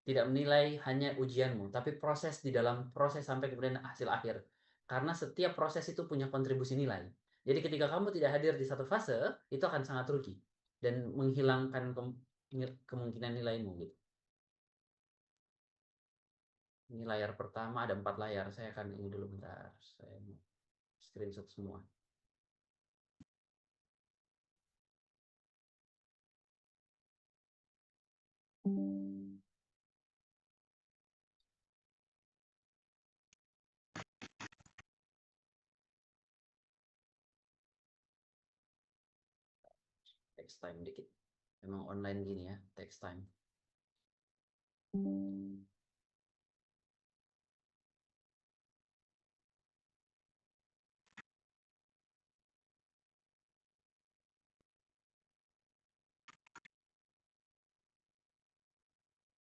Tidak menilai hanya ujianmu, tapi proses di dalam proses sampai kemudian hasil akhir. Karena setiap proses itu punya kontribusi nilai. Jadi ketika kamu tidak hadir di satu fase, itu akan sangat rugi dan menghilangkan kemungkinan nilaimu gitu. Ini layar pertama, ada 4 layar. Saya akan ini dulu bentar. Saya screenshot semua. Text time dikit. Memang online gini ya, text time.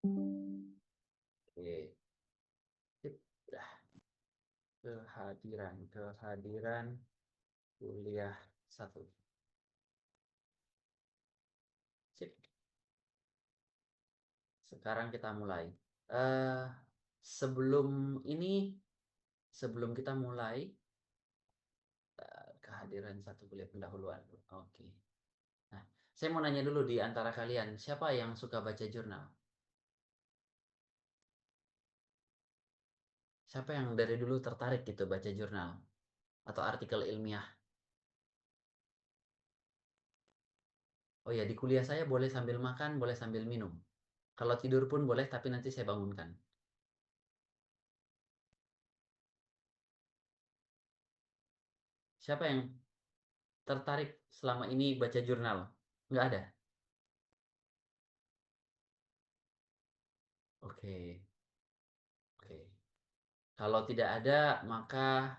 Oke. Sip. Dah. Kehadiran kuliah 1. Sip. Sekarang kita mulai. Eh, sebelum ini, sebelum kita mulai, kehadiran 1 kuliah pendahuluan. Oke. Nah, saya mau nanya dulu di antara kalian, siapa yang suka baca jurnal? Siapa yang dari dulu tertarik gitu baca jurnal atau artikel ilmiah? Oh ya, di kuliah saya boleh sambil makan, boleh sambil minum. Kalau tidur pun boleh, tapi nanti saya bangunkan. Siapa yang tertarik selama ini baca jurnal? Nggak ada? Oke, oke. Kalau tidak ada, maka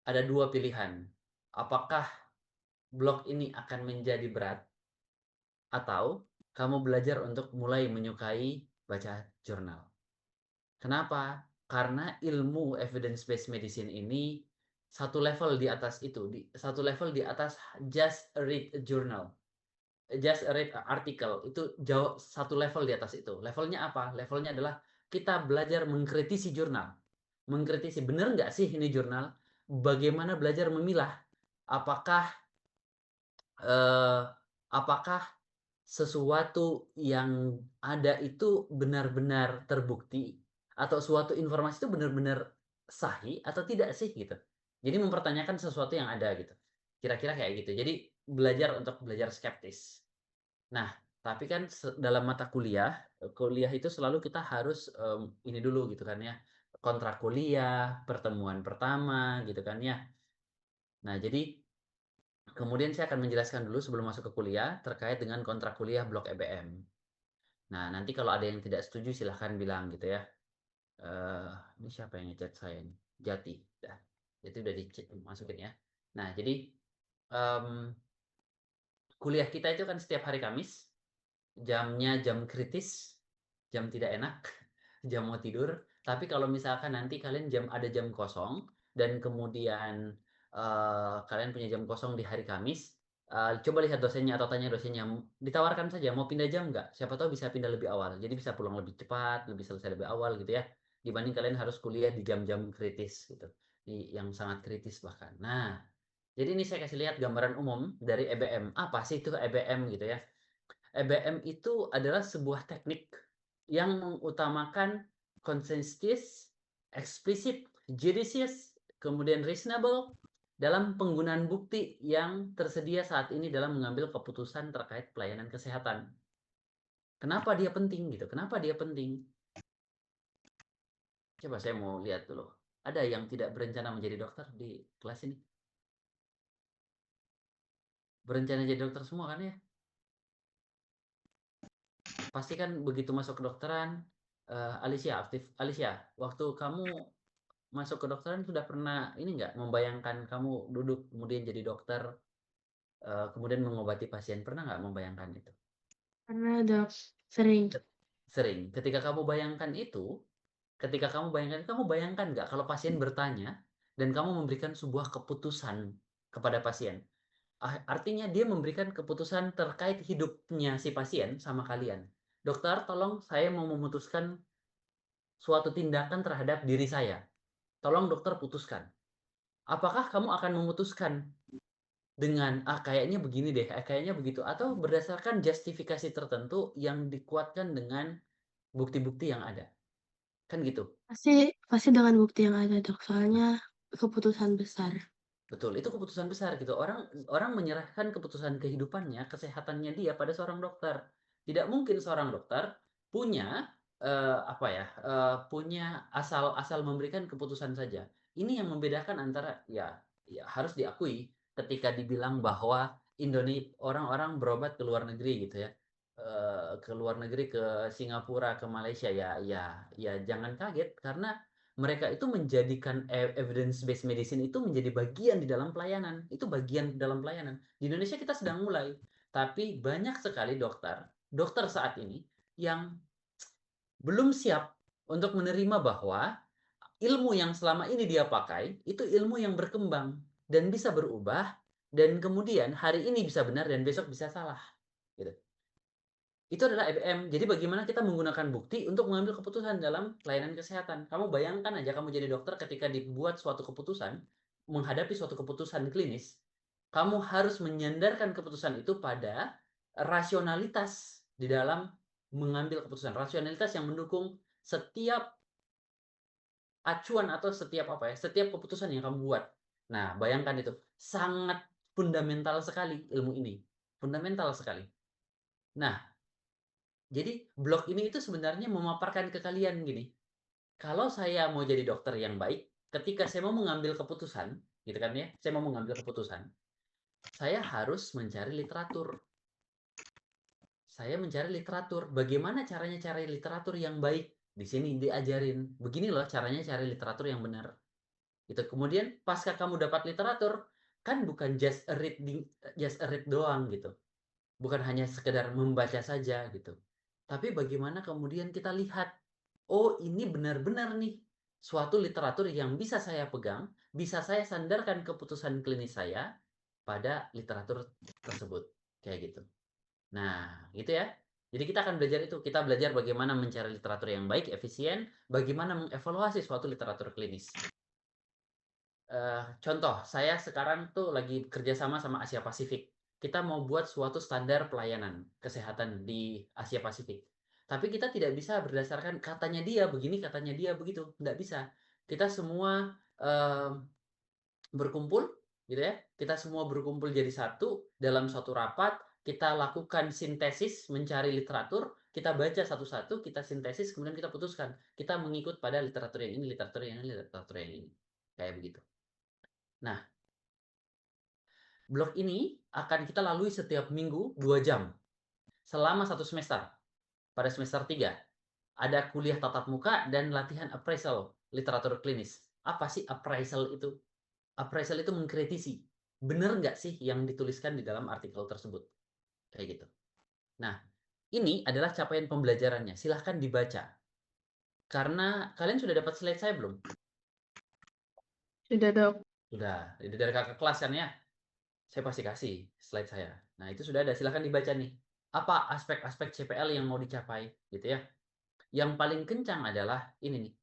ada 2 pilihan. Apakah blog ini akan menjadi berat atau kamu belajar untuk mulai menyukai baca jurnal? Kenapa? Karena ilmu evidence based medicine ini satu level di atas itu, satu level di atas just read a journal, just read a article, itu jauh satu level di atas itu. Levelnya apa? Levelnya adalah kita belajar mengkritisi jurnal, mengkritisi benar nggak sih ini jurnal, bagaimana belajar memilah, apakah eh, apakah sesuatu yang ada itu benar-benar terbukti atau suatu informasi itu benar-benar sahih atau tidak sih gitu. Jadi mempertanyakan sesuatu yang ada gitu. Kira-kira kayak gitu. Jadi belajar untuk belajar skeptis. Nah, tapi kan dalam mata kuliah, kuliah itu selalu kita harus ini dulu gitu kan ya. Kontrak kuliah, pertemuan pertama gitu kan ya. Nah, jadi kemudian saya akan menjelaskan dulu sebelum masuk ke kuliah terkait dengan kontrak kuliah blok EBM. Nah, nanti kalau ada yang tidak setuju silahkan bilang gitu ya. Eh, ini siapa yang ngechat saya ini? Jati. Dah. Itu udah dimasukin ya. Nah, jadi em, kuliah kita itu kan setiap hari Kamis. Jamnya jam kritis, jam tidak enak, jam mau tidur. Tapi kalau misalkan nanti kalian ada jam kosong dan kemudian kalian punya jam kosong di hari Kamis, coba lihat dosennya atau tanya dosennya, ditawarkan saja mau pindah jam nggak? Siapa tahu bisa pindah lebih awal. Jadi bisa pulang lebih cepat, lebih selesai lebih awal gitu ya. Dibanding kalian harus kuliah di jam-jam kritis gitu. Yang sangat kritis bahkan. Nah, jadi ini saya kasih lihat gambaran umum dari EBM. Apa sih itu EBM gitu ya? EBM itu adalah sebuah teknik yang mengutamakan konsensus, eksplisit, judicious, kemudian reasonable dalam penggunaan bukti yang tersedia saat ini dalam mengambil keputusan terkait pelayanan kesehatan. Kenapa dia penting gitu? Kenapa dia penting? Coba saya mau lihat dulu. Ada yang tidak berencana menjadi dokter di kelas ini? Berencana jadi dokter semua kan ya? Pasti kan begitu masuk kedokteran, Alicia aktif. Alicia, waktu kamu masuk kedokteran sudah pernah ini nggak membayangkan kamu duduk kemudian jadi dokter, kemudian mengobati pasien, pernah nggak membayangkan itu? Pernah dok, sering. Sering. Ketika kamu bayangkan nggak kalau pasien bertanya dan kamu memberikan sebuah keputusan kepada pasien. Artinya dia memberikan keputusan terkait hidupnya si pasien sama kalian. dokter tolong saya mau memutuskan suatu tindakan terhadap diri saya. Tolong dokter putuskan. Apakah kamu akan memutuskan dengan, kayaknya begini deh, kayaknya begitu, atau berdasarkan justifikasi tertentu yang dikuatkan dengan bukti-bukti yang ada? Kan gitu. Pasti pasti dengan bukti yang ada, Dok, soalnya keputusan besar. Betul, itu keputusan besar gitu. Orang orang menyerahkan keputusan kehidupannya, kesehatannya dia pada seorang dokter. Tidak mungkin seorang dokter punya, apa ya, punya asal memberikan keputusan saja. Ini yang membedakan antara ya harus diakui ketika dibilang bahwa orang-orang berobat ke luar negeri gitu ya, ke luar negeri, ke Singapura, ke Malaysia, ya jangan kaget karena mereka itu menjadikan evidence based medicine itu menjadi bagian di dalam pelayanan. Itu bagian dalam pelayanan. Di Indonesia kita sedang mulai, tapi banyak sekali dokter saat ini yang belum siap untuk menerima bahwa ilmu yang selama ini dia pakai itu ilmu yang berkembang dan bisa berubah dan kemudian hari ini bisa benar dan besok bisa salah. Gitu. Itu adalah EBM. Jadi bagaimana kita menggunakan bukti untuk mengambil keputusan dalam pelayanan kesehatan. Kamu bayangkan aja kamu jadi dokter ketika dibuat suatu keputusan, menghadapi suatu keputusan klinis, kamu harus menyandarkan keputusan itu pada rasionalitas di dalam mengambil keputusan. Rasionalitas yang mendukung setiap acuan atau setiap keputusan yang kamu buat. Nah, bayangkan itu. Sangat fundamental sekali ilmu ini. Fundamental sekali. Nah, jadi blog ini itu sebenarnya memaparkan ke kalian gini, kalau saya mau jadi dokter yang baik, ketika saya mau mengambil keputusan, gitu kan ya, saya mau mengambil keputusan, saya harus mencari literatur. Saya mencari literatur. Bagaimana caranya cari literatur yang baik? Di sini diajarin. Begini loh caranya cari literatur yang benar. Itu kemudian pasca kamu dapat literatur, kan bukan just a read doang gitu. Bukan hanya sekedar membaca saja gitu. Tapi bagaimana kemudian kita lihat, oh ini benar-benar nih suatu literatur yang bisa saya pegang, bisa saya sandarkan keputusan klinis saya pada literatur tersebut. Kayak gitu. Nah, gitu ya. Jadi kita akan belajar itu. Kita belajar bagaimana mencari literatur yang baik, efisien, bagaimana mengevaluasi suatu literatur klinis. Contoh, saya sekarang tuh lagi kerjasama sama Asia Pasifik. Kita mau buat suatu standar pelayanan kesehatan di Asia Pasifik. Tapi kita tidak bisa berdasarkan katanya dia begini, katanya dia begitu. Tidak bisa. Kita semua berkumpul, gitu ya. Kita semua berkumpul jadi satu dalam suatu rapat. Kita lakukan sintesis, mencari literatur. Kita baca satu-satu, kita sintesis, kemudian kita putuskan. Kita mengikut pada literatur yang ini, literatur yang ini, literatur yang ini. Kayak begitu. Nah, blog ini akan kita lalui setiap minggu 2 jam selama 1 semester. Pada semester 3 ada kuliah tatap muka dan latihan appraisal literatur klinis. Apa sih appraisal itu? Appraisal itu mengkritisi. Benar nggak sih yang dituliskan di dalam artikel tersebut? Kayak gitu. Nah, ini adalah capaian pembelajarannya. Silahkan dibaca. Karena kalian sudah dapat slide saya belum? Sudah, Dok. Sudah. Dari kakak kelas kan ya? Saya pasti kasih slide saya. Nah, itu sudah ada. Silahkan dibaca nih. Apa aspek-aspek CPL yang mau dicapai, gitu ya. Yang paling kencang adalah ini nih.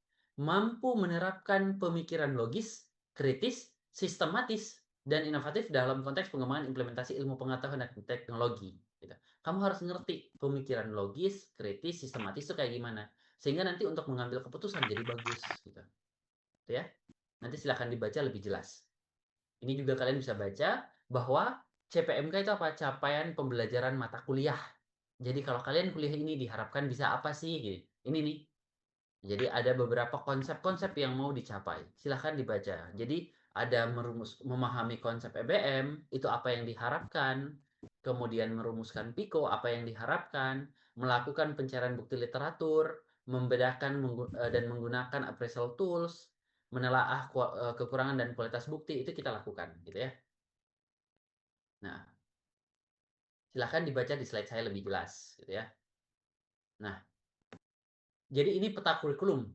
Mampu menerapkan pemikiran logis, kritis, sistematis, dan inovatif dalam konteks pengembangan implementasi ilmu pengetahuan dan teknologi. Gitu. Kamu harus ngerti pemikiran logis, kritis, sistematis itu kayak gimana. Sehingga nanti untuk mengambil keputusan jadi bagus. Gitu. Gitu ya. Nanti silahkan dibaca lebih jelas. Ini juga kalian bisa baca bahwa CPMK itu apa? Capaian pembelajaran mata kuliah. Jadi kalau kalian kuliah ini diharapkan bisa apa sih? Ini nih. Jadi ada beberapa konsep-konsep yang mau dicapai. Silahkan dibaca. Jadi ada memahami konsep EBM, itu apa yang diharapkan. Kemudian merumuskan PIKO, apa yang diharapkan. Melakukan pencarian bukti literatur. Membedakan dan menggunakan appraisal tools. Menelaah kekurangan dan kualitas bukti, itu kita lakukan. Gitu ya. Nah, silahkan dibaca di slide saya lebih jelas. Gitu ya. Nah, jadi ini peta kurikulum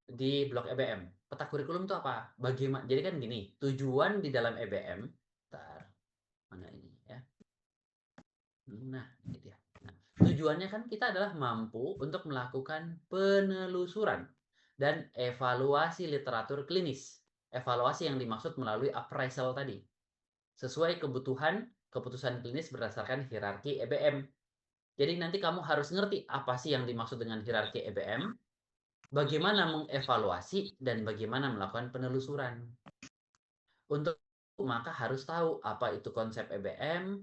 di blok EBM. Peta kurikulum itu apa? Bagaimana? Jadi kan gini, tujuan di dalam EBM, mana ini ya? Nah, gitu ya. Nah, Tujuannya kan kita adalah mampu untuk melakukan penelusuran dan evaluasi literatur klinis. Evaluasi yang dimaksud melalui appraisal tadi. Sesuai kebutuhan keputusan klinis berdasarkan hierarki EBM. Jadi nanti kamu harus ngerti apa sih yang dimaksud dengan hierarki EBM, bagaimana mengevaluasi, dan bagaimana melakukan penelusuran. Untuk maka harus tahu apa itu konsep EBM,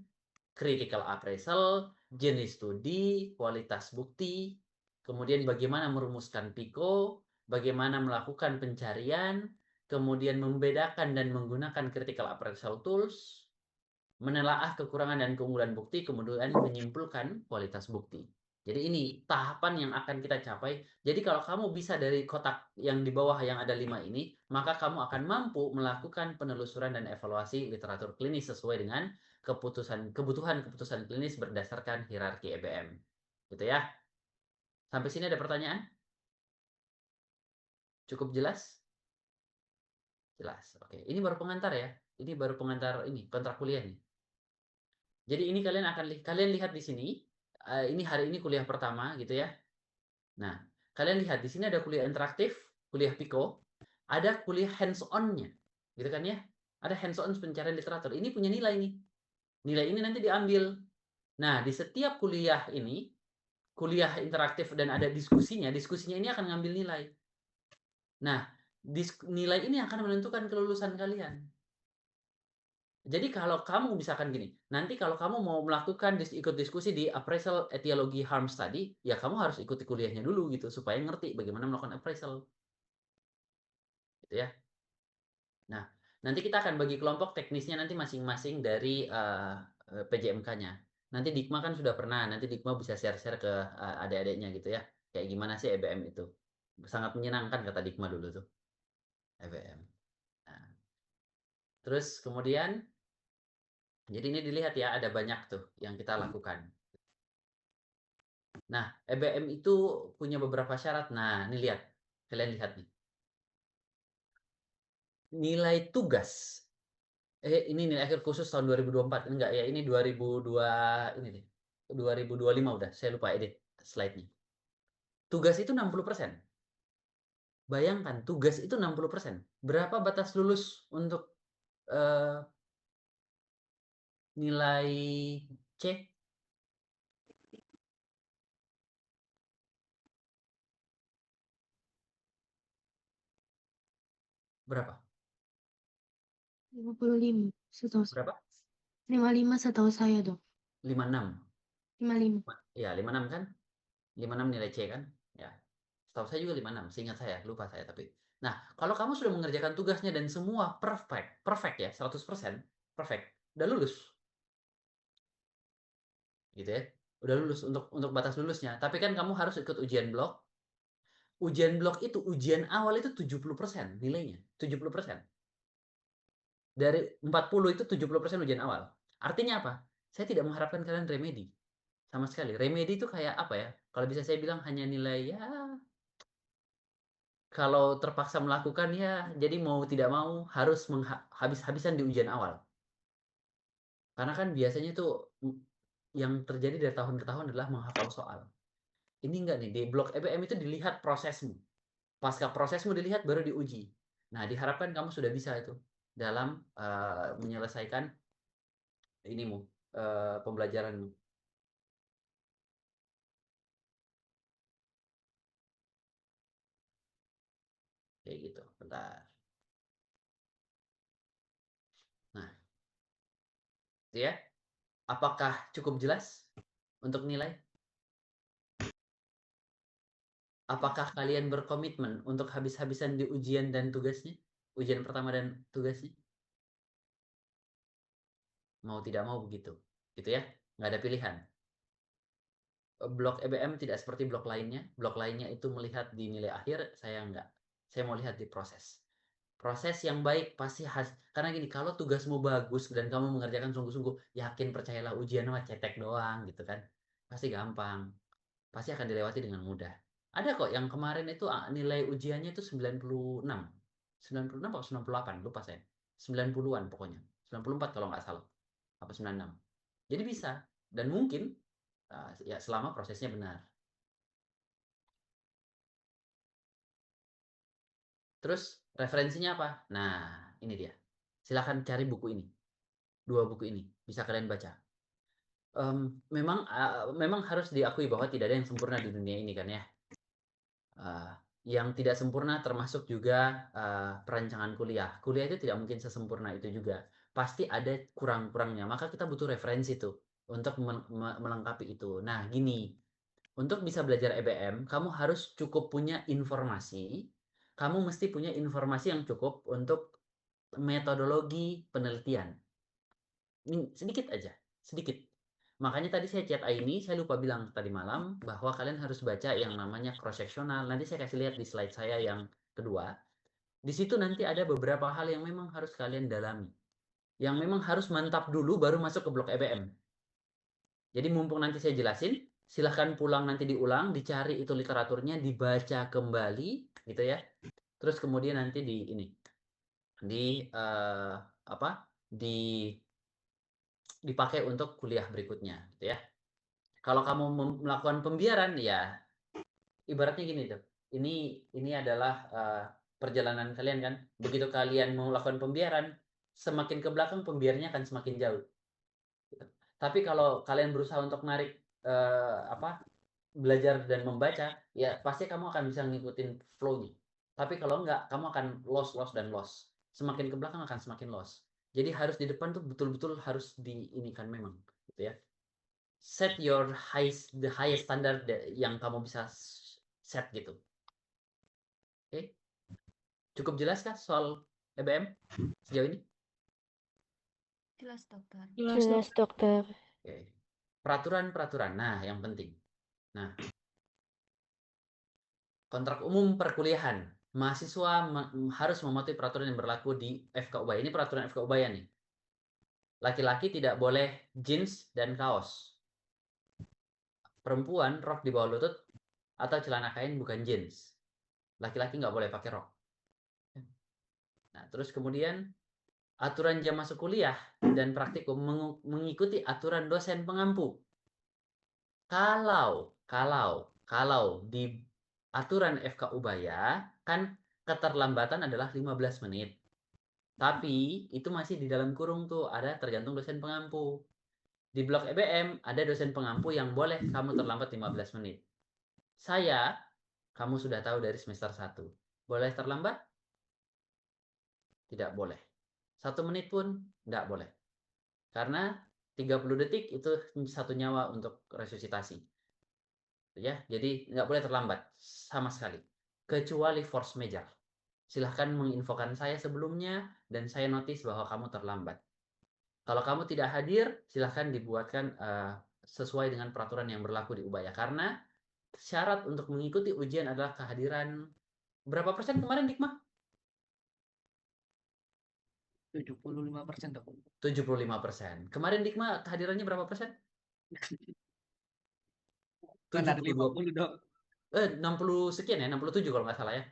critical appraisal, jenis studi, kualitas bukti, kemudian bagaimana merumuskan PICO, bagaimana melakukan pencarian, kemudian membedakan dan menggunakan critical appraisal tools, menelaah kekurangan dan keunggulan bukti, kemudian menyimpulkan kualitas bukti. Jadi ini tahapan yang akan kita capai. Jadi kalau kamu bisa dari kotak yang di bawah yang ada 5 ini, maka kamu akan mampu melakukan penelusuran dan evaluasi literatur klinis sesuai dengan kebutuhan keputusan klinis berdasarkan hierarki EBM. Gitu ya. Sampai sini ada pertanyaan? Cukup jelas? Jelas. Oke, ini baru pengantar ya. Ini baru pengantar ini kontrak kuliah nih. Jadi ini kalian lihat di sini, ini hari ini kuliah pertama gitu ya. Nah, kalian lihat di sini ada kuliah interaktif, kuliah Pico, ada kuliah hands-on-nya. Gitu kan ya? Ada hands-on pencarian literatur. Ini punya nilai nih. Nilai ini nanti diambil. Nah, di setiap kuliah ini, kuliah interaktif dan ada diskusinya, diskusinya ini akan ngambil nilai. Nah, nilai ini akan menentukan kelulusan kalian. Jadi kalau kamu misalkan gini, nanti kalau kamu mau melakukan ikut diskusi di appraisal etiologi harm study, ya kamu harus ikuti kuliahnya dulu gitu supaya ngerti bagaimana melakukan appraisal. Gitu ya. Nah, nanti kita akan bagi kelompok teknisnya nanti masing-masing dari PJMK-nya. Nanti Dikma kan sudah pernah, nanti Dikma bisa share-share ke adik-adiknya gitu ya. Kayak gimana sih EBM itu. Sangat menyenangkan kata Dikma dulu tuh, EBM. Nah, terus kemudian, jadi ini dilihat ya, ada banyak tuh yang kita lakukan. Nah, EBM itu punya beberapa syarat. Nah, ini lihat. Kalian lihat nih. Nilai tugas. Ini nilai akhir khusus tahun 2024. Enggak ya, ini 2002 ini deh. 2025 udah. Saya lupa edit slide-nya. Tugas itu 60%. Bayangkan, tugas itu 60%. Berapa batas lulus untuk uh, nilai C? Berapa? 55 setahu Berapa? 55 setahu saya, Dok. 56. 55. Ya, 56 kan? 56 nilai C kan? Ya. Setahu saya juga 56, seingat saya, lupa saya tapi. Nah, kalau kamu sudah mengerjakan tugasnya dan semua perfect, perfect ya, 100%, perfect, udah lulus. Gitu ya. Udah lulus untuk batas lulusnya. Tapi kan kamu harus ikut ujian blok. Ujian blok itu ujian awal itu 70% nilainya, 70%. Dari 40 itu 70% ujian awal. Artinya apa? Saya tidak mengharapkan kalian remedi sama sekali. Remedi itu kayak apa ya? Kalau bisa saya bilang hanya nilai ya, kalau terpaksa melakukan ya, jadi mau tidak mau harus habis-habisan di ujian awal. Karena kan biasanya tuh yang terjadi dari tahun ke tahun adalah menghafal soal. Ini enggak nih, di blok EBM itu dilihat prosesmu. Pasca prosesmu dilihat baru diuji. Nah, diharapkan kamu sudah bisa itu dalam menyelesaikan inimu, pembelajaranmu. Kayak gitu. Bentar. Nah, itu ya. Apakah cukup jelas untuk nilai? Apakah kalian berkomitmen untuk habis-habisan di ujian dan tugasnya? Ujian pertama dan tugasnya? Mau tidak mau begitu. Gitu ya. Nggak ada pilihan. Blok EBM tidak seperti blok lainnya. Blok lainnya itu melihat di nilai akhir, saya nggak. Saya mau lihat di proses. Proses yang baik pasti karena gini, kalau tugasmu bagus dan kamu mengerjakan sungguh-sungguh, yakin percayalah ujian mah cetek doang gitu kan. Pasti gampang. Pasti akan dilewati dengan mudah. Ada kok yang kemarin itu nilai ujiannya itu 96. 96 atau 98, lupa saya. 90-an pokoknya. 94 kalau nggak salah. Apa 96. Jadi bisa. Dan mungkin Ya selama prosesnya benar. Terus referensinya apa? Nah, ini dia. Silahkan cari buku ini. 2 buku ini bisa kalian baca. Memang harus diakui bahwa tidak ada yang sempurna di dunia ini kan ya. Yang tidak sempurna termasuk juga perancangan kuliah. Kuliah itu tidak mungkin sesempurna itu juga. Pasti ada kurang-kurangnya. Maka kita butuh referensi tuh untuk melengkapi itu. Nah, gini. Untuk bisa belajar EBM, kamu harus cukup punya informasi. Kamu mesti punya informasi yang cukup untuk metodologi penelitian. Ini sedikit aja, sedikit. Makanya tadi saya chat Aini, saya lupa bilang tadi malam bahwa kalian harus baca yang namanya cross sectional. Nanti saya kasih lihat di slide saya yang kedua. Di situ nanti ada beberapa hal yang memang harus kalian dalami. Yang memang harus mantap dulu baru masuk ke blok EBM. Jadi mumpung nanti saya jelasin, silahkan pulang nanti diulang, dicari itu literaturnya, dibaca kembali, gitu ya. Terus kemudian nanti apa? Dipakai untuk kuliah berikutnya, gitu ya. Kalau kamu melakukan pembiaran, ya ibaratnya gini tuh. Ini adalah perjalanan kalian kan. Begitu kalian mau melakukan pembiaran, semakin ke belakang pembiarnya akan semakin jauh. Gitu. Tapi kalau kalian berusaha untuk narik belajar dan membaca, ya pasti kamu akan bisa ngikutin flow-nya. Tapi kalau enggak, kamu akan lost dan lost. Semakin ke belakang akan semakin lost. Jadi harus di depan tuh betul-betul harus diinikan memang, gitu ya. Set the highest standard yang kamu bisa set gitu. Oke, cukup jelas kah soal EBM sejauh ini? Jelas, dokter. Jelas, dokter. Oke. Peraturan-peraturan. Nah, yang penting. Nah, kontrak umum perkuliahan. Mahasiswa harus mematuhi peraturan yang berlaku di FK Ubaya. Ini peraturan FK Ubaya nih. Laki-laki tidak boleh jeans dan kaos. Perempuan rok di bawah lutut atau celana kain bukan jeans. Laki-laki nggak boleh pakai rok. Nah, terus kemudian aturan jam masuk kuliah dan praktikum mengikuti aturan dosen pengampu. Kalau di aturan FK Ubaya kan keterlambatan adalah 15 menit. Tapi itu masih di dalam kurung tuh, ada tergantung dosen pengampu. Di blok EBM ada dosen pengampu yang boleh kamu terlambat 15 menit. Saya, kamu sudah tahu dari semester 1. Boleh terlambat? Tidak boleh. 1 menit pun tidak boleh. Karena 30 detik itu 1 nyawa untuk resusitasi. Ya, jadi nggak boleh terlambat sama sekali. Kecuali force major. Silahkan menginfokan saya sebelumnya dan saya notice bahwa kamu terlambat. Kalau kamu tidak hadir, silahkan dibuatkan sesuai dengan peraturan yang berlaku di Ubaya. Karena syarat untuk mengikuti ujian adalah kehadiran berapa persen kemarin, Dikma? 75%, dok. 75%. Kemarin Dikma kehadirannya berapa persen? Kan ada 50, dok. 60 sekian ya, 67 kalau nggak salah ya.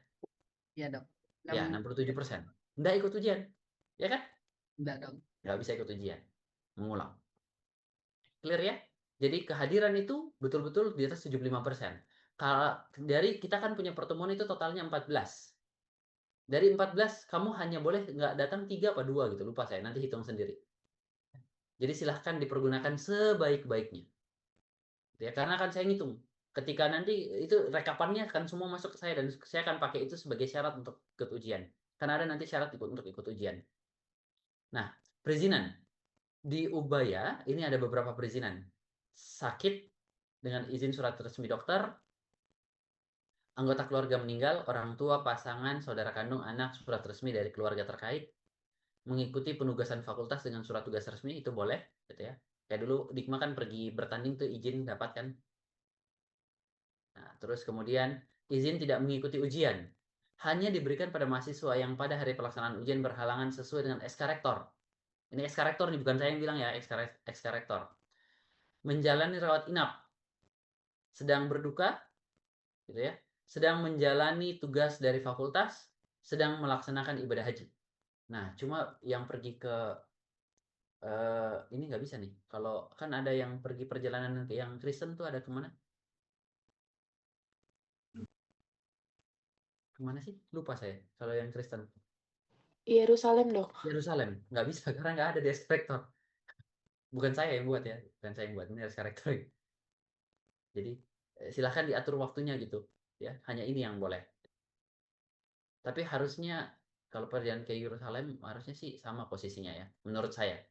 Iya, dok. Ya, 67%. Nggak ikut ujian. Ya kan? Enggak, dok. Nggak bisa ikut ujian. Mengulang. Clear ya? Jadi kehadiran itu betul-betul di atas 75%. Kalau dari kita kan punya pertemuan itu totalnya 14. Dari 14 kamu hanya boleh nggak datang 3 apa 2 gitu, lupa saya, nanti hitung sendiri. Jadi silahkan dipergunakan sebaik-baiknya. Ya, karena akan saya ngitung. Ketika nanti itu rekapannya akan semua masuk ke saya dan saya akan pakai itu sebagai syarat untuk ikut ujian. Karena ada nanti syarat untuk ikut ujian. Nah, perizinan. Di Ubaya ini ada beberapa perizinan. Sakit dengan izin surat resmi dokter, anggota keluarga meninggal, orang tua, pasangan, saudara kandung, anak, surat resmi dari keluarga terkait, mengikuti penugasan fakultas dengan surat tugas resmi itu boleh, gitu ya. Kayak dulu Dikma kan pergi bertanding tuh izin dapat kan. Nah, terus kemudian izin tidak mengikuti ujian hanya diberikan pada mahasiswa yang pada hari pelaksanaan ujian berhalangan sesuai dengan SK Rektor. Ini SK Rektor nih, bukan saya yang bilang ya, SK Rektor. Menjalani rawat inap, sedang berduka, gitu ya, sedang menjalani tugas dari fakultas, sedang melaksanakan ibadah haji. Nah, cuma yang pergi ke Ini nggak bisa nih. Kalau kan ada yang pergi perjalanan yang Kristen tuh ada kemana? Kemana sih? Lupa saya. Kalau yang Kristen. Yerusalem dok. Yerusalem. Nggak bisa karena nggak ada di rektor. Bukan saya yang buat ya. Bukan saya yang buat. Ini harus rektor. Jadi silahkan diatur waktunya gitu. Ya, hanya ini yang boleh. Tapi harusnya kalau perjalanan ke Yerusalem harusnya sih sama posisinya ya, menurut saya.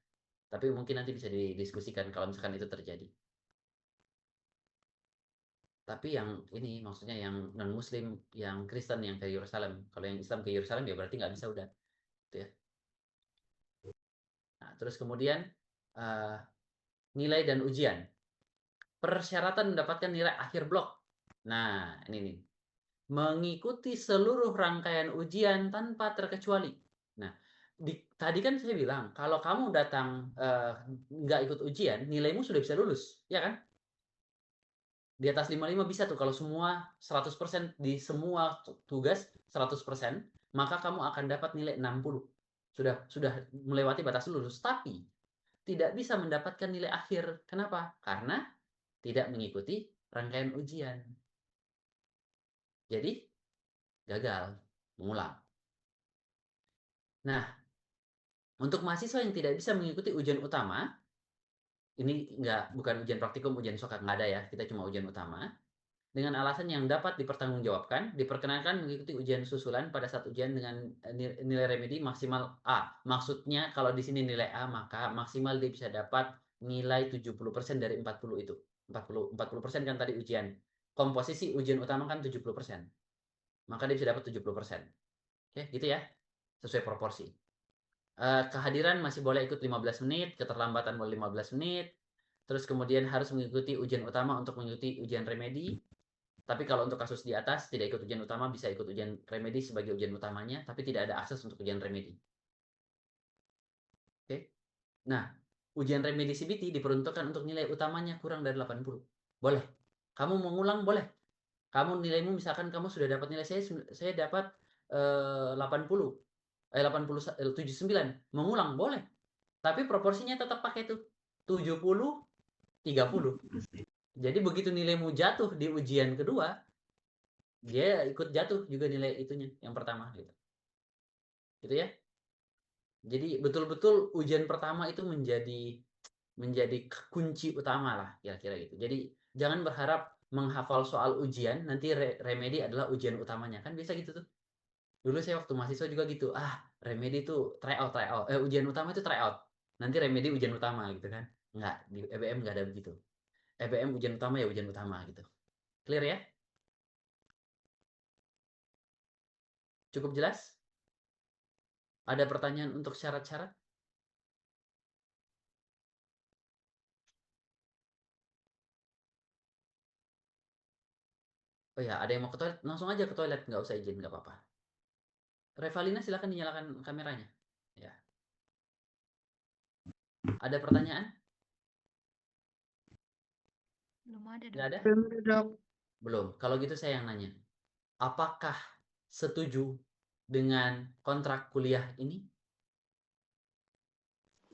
Tapi mungkin nanti bisa didiskusikan kalau misalkan itu terjadi. Tapi yang ini maksudnya yang non Muslim, yang Kristen yang ke Yerusalem. Kalau yang Islam ke Yerusalem ya berarti nggak bisa udah, gitu ya. Nah, terus kemudian uh, nilai dan ujian. Persyaratan mendapatkan nilai akhir blok. Nah, ini nih. Mengikuti seluruh rangkaian ujian tanpa terkecuali. Nah, tadi kan saya bilang kalau kamu datang nggak ikut ujian, nilaimu sudah bisa lulus, ya kan? Di atas 55 bisa tuh kalau semua 100% di semua tugas 100%, maka kamu akan dapat nilai 60. Sudah melewati batas lulus, tapi tidak bisa mendapatkan nilai akhir. Kenapa? Karena tidak mengikuti rangkaian ujian. Jadi gagal, mengulang. Nah, untuk mahasiswa yang tidak bisa mengikuti ujian utama, ini bukan ujian praktikum, ujian sokat, nggak ada ya, kita cuma ujian utama. Dengan alasan yang dapat dipertanggungjawabkan, diperkenankan mengikuti ujian susulan pada saat ujian dengan nilai remedi maksimal A. Maksudnya kalau di sini nilai A, maka maksimal dia bisa dapat nilai 70% dari 40 itu. 40% kan tadi ujian. Komposisi ujian utama kan 70%. Maka dia bisa dapat 70%. Oke, gitu ya. Sesuai proporsi. Kehadiran masih boleh ikut 15 menit, keterlambatan boleh 15 menit, terus kemudian harus mengikuti ujian utama untuk mengikuti ujian remedi. Tapi kalau untuk kasus di atas, tidak ikut ujian utama, bisa ikut ujian remedi sebagai ujian utamanya, tapi tidak ada akses untuk ujian remedi. Oke. Nah, ujian remedi CBT diperuntukkan untuk nilai utamanya kurang dari 80. Boleh. Kamu mengulang boleh. Kamu nilaimu misalkan kamu sudah dapat nilai saya dapat 80. 79. Mengulang boleh. Tapi proporsinya tetap pakai tuh 70 30. Jadi begitu nilaimu jatuh di ujian kedua, dia ikut jatuh juga nilai itunya yang pertama gitu. Gitu ya. Jadi betul-betul ujian pertama itu menjadi kunci utama lah kira-kira gitu. Jadi jangan berharap menghafal soal ujian nanti remedi adalah ujian utamanya. Kan biasa gitu tuh. Dulu saya waktu mahasiswa juga gitu. Remedi itu tryout. Ujian utama itu tryout. Nanti remedi ujian utama gitu kan. Enggak, di EBM enggak ada begitu. EBM ujian utama ya ujian utama gitu. Clear ya? Cukup jelas? Ada pertanyaan untuk syarat-syarat? Oh ya, ada yang mau ke toilet? Langsung aja ke toilet, nggak usah izin, nggak apa-apa. Revalina silakan dinyalakan kameranya. Ya. Ada pertanyaan? Belum ada, Nggak Dok. ada? Belum dok. Belum. Kalau gitu saya yang nanya. Apakah setuju dengan kontrak kuliah ini?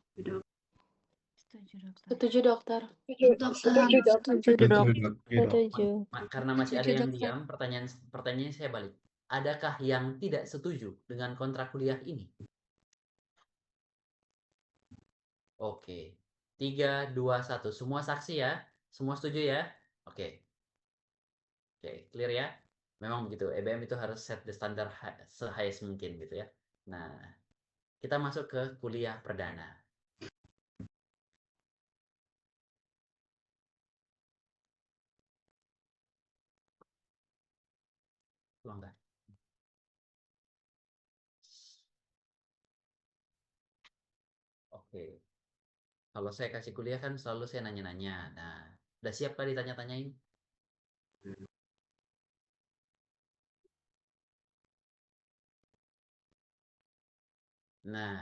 Setuju, Dokter. Setuju dokter. Setuju, Dok. Setuju dok. Setuju. Karena masih ada Setuju, yang dokter. diam, pertanyaannya saya balik. Adakah yang tidak setuju dengan kontrak kuliah ini? Oke. 3, 2, 1. Semua saksi ya? Semua setuju ya? Oke. Oke, clear ya? Memang begitu. EBM itu harus set the standar se-highest mungkin gitu ya. Nah, kita masuk ke kuliah perdana. Longgar. Oke. Kalau saya kasih kuliah kan selalu saya nanya-nanya. Nah, udah siap kali ditanya-tanyain? Nah,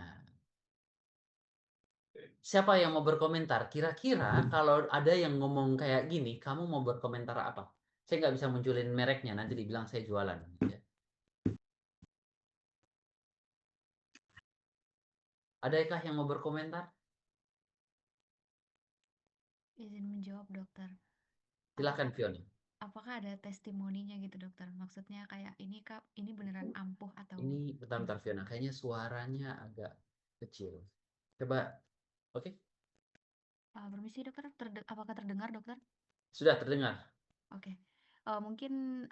siapa yang mau berkomentar? Kira-kira kalau ada yang ngomong kayak gini, kamu mau berkomentar apa? Saya nggak bisa munculin mereknya, nanti dibilang saya jualan. Ya. Adakah yang mau berkomentar? Izin menjawab dokter. Silakan Fiona. Apakah ada testimoninya gitu dokter? Maksudnya kayak ini beneran ampuh atau Ini bentar Fiona, kayaknya suaranya agak kecil. Coba, oke? permisi dokter, apakah terdengar dokter? Sudah terdengar. Oke. Mungkin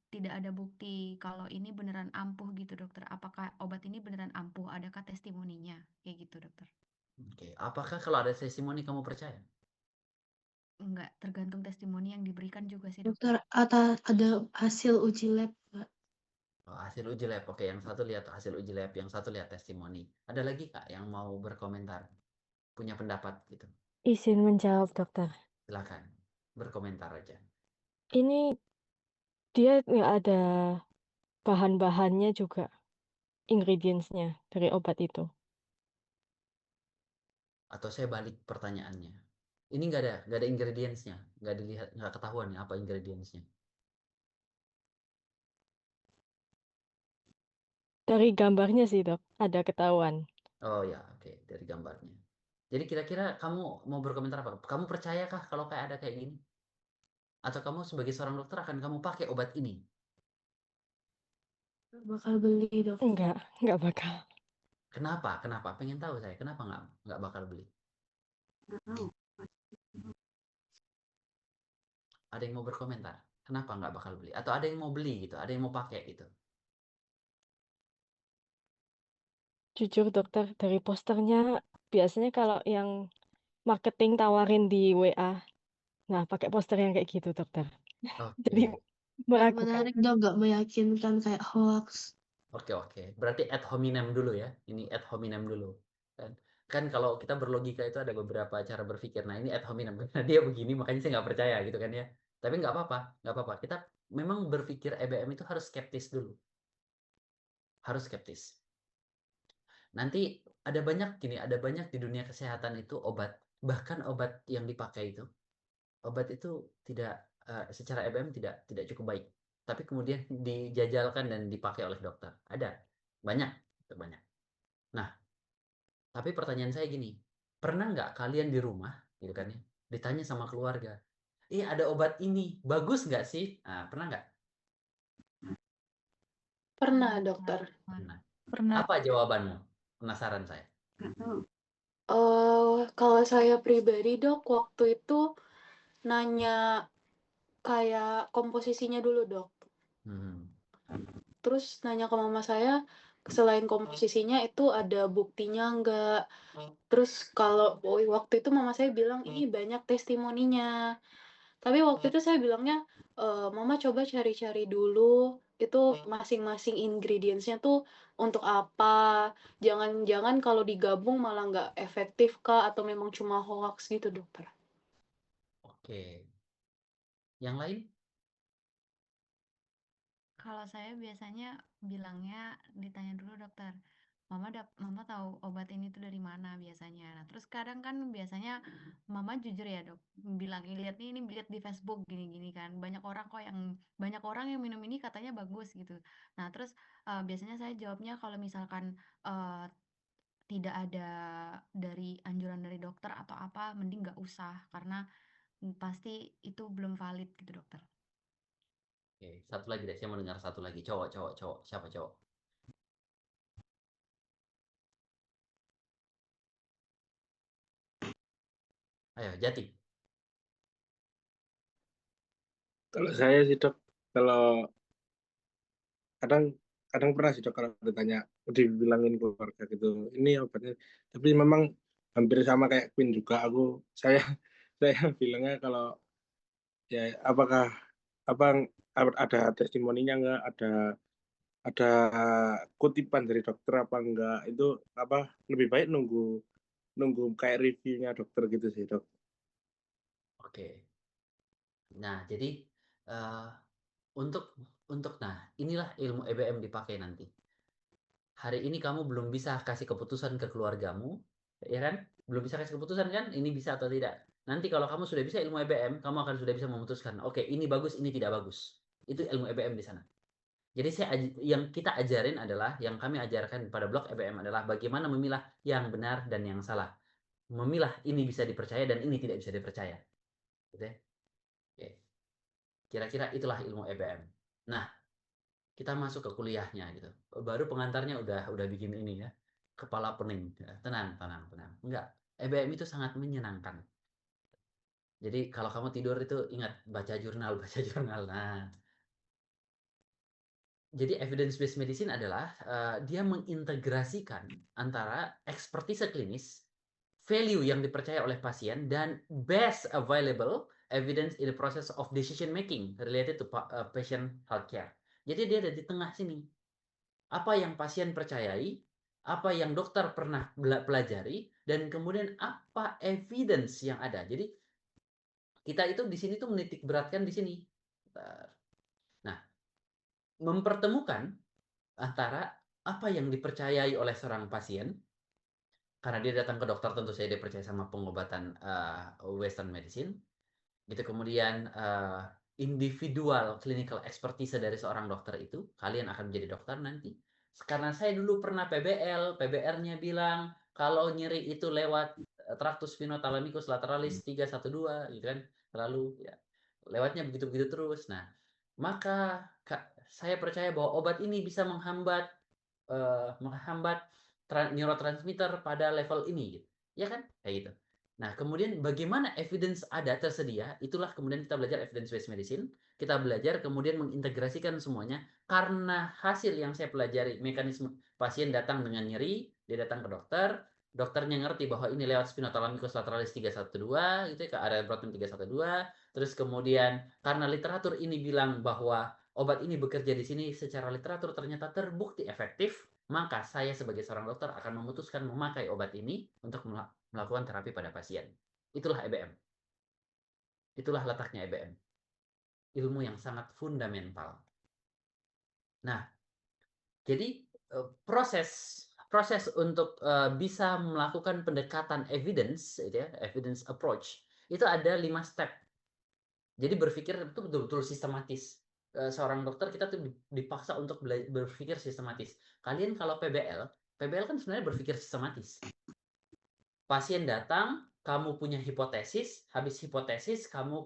tidak ada bukti kalau ini beneran ampuh gitu dokter. Apakah obat ini beneran ampuh? Adakah testimoninya? Kayak gitu dokter. Oke, apakah kalau ada testimoni kamu percaya? Enggak, tergantung testimoni yang diberikan juga sih Dokter, dokter. ada hasil uji lab, Pak. Oh, hasil uji lab. Oke, yang satu lihat hasil uji lab, yang satu lihat testimoni. Ada lagi Kak yang mau berkomentar? Punya pendapat gitu? Izin menjawab dokter. Silakan, berkomentar aja. Ini dia nggak ada bahan-bahannya juga, ingredients-nya dari obat itu. Atau saya balik pertanyaannya. Ini nggak ada ingredients-nya, nggak dilihat, nggak ketahuan ya apa ingredients-nya. Dari gambarnya sih dok, ada ketahuan. Oh ya, oke, dari gambarnya. Jadi kira-kira kamu mau berkomentar apa? Kamu percayakah kalau kayak ada kayak gini? Atau kamu sebagai seorang dokter akan kamu pakai obat ini? Bakal beli, Dok. Nggak bakal. Kenapa? Kenapa? Pengen tahu saya. Kenapa nggak bakal beli? Ada yang mau berkomentar? Kenapa nggak bakal beli? Atau ada yang mau beli gitu? Ada yang mau pakai gitu? Jujur dokter, dari posternya biasanya kalau yang marketing tawarin di WA, nah pakai poster yang kayak gitu dokter. Jadi Oke, meragukan. Menarik, Dok. Nggak meyakinkan kayak hoax. oke. Berarti ad hominem dulu ya. Ini ad hominem dulu. Kan kalau kita berlogika itu ada beberapa cara berpikir. Nah ini ad hominem karena dia begini makanya saya nggak percaya gitu kan ya. Tapi nggak apa-apa, nggak apa-apa. Kita memang berpikir EBM itu harus skeptis dulu. Harus skeptis. Nanti ada banyak di dunia kesehatan itu obat, bahkan obat yang dipakai itu, obat itu tidak secara EBM tidak cukup baik. Tapi kemudian dijajalkan dan dipakai oleh dokter. Ada banyak, banyak. Nah, tapi pertanyaan saya gini, pernah nggak kalian di rumah, gitu kan ya, ditanya sama keluarga, ada obat ini, bagus nggak sih? Nah, pernah nggak? Pernah, Dokter. Pernah. Pernah. Apa jawabanmu? Penasaran saya. Kalau saya pribadi, Dok, waktu itu nanya kayak komposisinya dulu, Dok. Hmm. Terus nanya ke mama saya, selain komposisinya itu ada buktinya nggak? Terus kalau waktu itu mama saya bilang ini banyak testimoninya. Tapi waktu itu saya bilangnya, mama coba cari-cari dulu itu masing-masing ingredients-nya tuh untuk apa. Jangan-jangan kalau digabung malah nggak efektif kah atau memang cuma hoax gitu, dokter. Oke. Yang lain? Kalau saya biasanya bilangnya ditanya dulu dokter, mama tahu obat ini tuh dari mana biasanya. Nah, terus kadang kan biasanya mama jujur ya dok, bilang lihat ini lihat di Facebook gini-gini kan. Banyak orang yang minum ini katanya bagus gitu. Nah, terus biasanya saya jawabnya kalau misalkan eh, tidak ada dari anjuran dari dokter atau apa, mending nggak usah karena pasti itu belum valid gitu dokter. Oke, satu lagi deh, saya mau dengar satu lagi. Cowok. Siapa cowok? Ayo, Jati. Kalau saya sih dok, kalau kadang kadang pernah sih dok kalau ditanya, dibilangin keluarga gitu, ini obatnya. Tapi memang hampir sama kayak Queen juga. Saya saya bilangnya kalau ya apakah apa ada testimoninya nggak, ada kutipan dari dokter apa enggak, itu apa lebih baik nunggu nunggu kayak reviewnya dokter gitu sih dok. Oke. Nah, jadi eh, untuk nah inilah ilmu EBM dipakai nanti. Hari ini kamu belum bisa kasih keputusan ke keluargamu, ya kan? Belum bisa kasih keputusan kan? Ini bisa atau tidak? Nanti kalau kamu sudah bisa ilmu EBM, kamu akan sudah bisa memutuskan, oke, ini bagus, ini tidak bagus. Itu ilmu EBM di sana. Jadi yang kita ajarin adalah, yang kami ajarkan pada blog EBM adalah bagaimana memilah yang benar dan yang salah. memilah ini bisa dipercaya dan ini tidak bisa dipercaya. Gitu ya. Oke. Kira-kira itulah ilmu EBM. Nah, kita masuk ke kuliahnya gitu. Baru pengantarnya udah bikin ini ya. Kepala pening. Tenang. Enggak. EBM itu sangat menyenangkan. Jadi kalau kamu tidur itu ingat baca jurnal. Nah, jadi evidence based medicine adalah dia mengintegrasikan antara ekspertise klinis, value yang dipercaya oleh pasien, dan best available evidence in the process of decision making related to patient healthcare. Jadi dia ada di tengah sini. Apa yang pasien percayai, apa yang dokter pernah pelajari, dan kemudian apa evidence yang ada. Jadi kita itu di sini tuh menitik beratkan di sini. Nah, mempertemukan antara apa yang dipercayai oleh seorang pasien, karena dia datang ke dokter tentu saja dia percaya sama pengobatan Western medicine, gitu. Kemudian individual clinical expertise dari seorang dokter itu, kalian akan menjadi dokter nanti. Karena saya dulu pernah PBR-nya bilang kalau nyeri itu lewat tractus spinothalamikus lateralis 312 gitu kan, lalu ya lewatnya begitu-begitu terus. Nah, maka saya percaya bahwa obat ini bisa menghambat neurotransmitter pada level ini gitu. Ya kan? Kayak gitu. Nah, kemudian bagaimana evidence ada tersedia, itulah kemudian kita belajar evidence based medicine. Kita belajar kemudian mengintegrasikan semuanya karena hasil yang saya pelajari, mekanisme pasien datang dengan nyeri, dia datang ke dokter, dokternya ngerti bahwa ini lewat spinothalamikus lateralis 312 gitu ya, ke area protein 312. Terus kemudian karena literatur ini bilang bahwa obat ini bekerja di sini secara literatur ternyata terbukti efektif, maka saya sebagai seorang dokter akan memutuskan memakai obat ini untuk melakukan terapi pada pasien. Itulah EBM. Itulah letaknya EBM. Ilmu yang sangat fundamental. Nah, jadi proses untuk bisa melakukan pendekatan evidence, gitu ya, evidence approach, itu ada 5 step. Jadi berpikir itu betul-betul sistematis. Seorang dokter kita tuh dipaksa untuk berpikir sistematis. Kalian kalau PBL kan sebenarnya berpikir sistematis. Pasien datang, kamu punya hipotesis, habis hipotesis kamu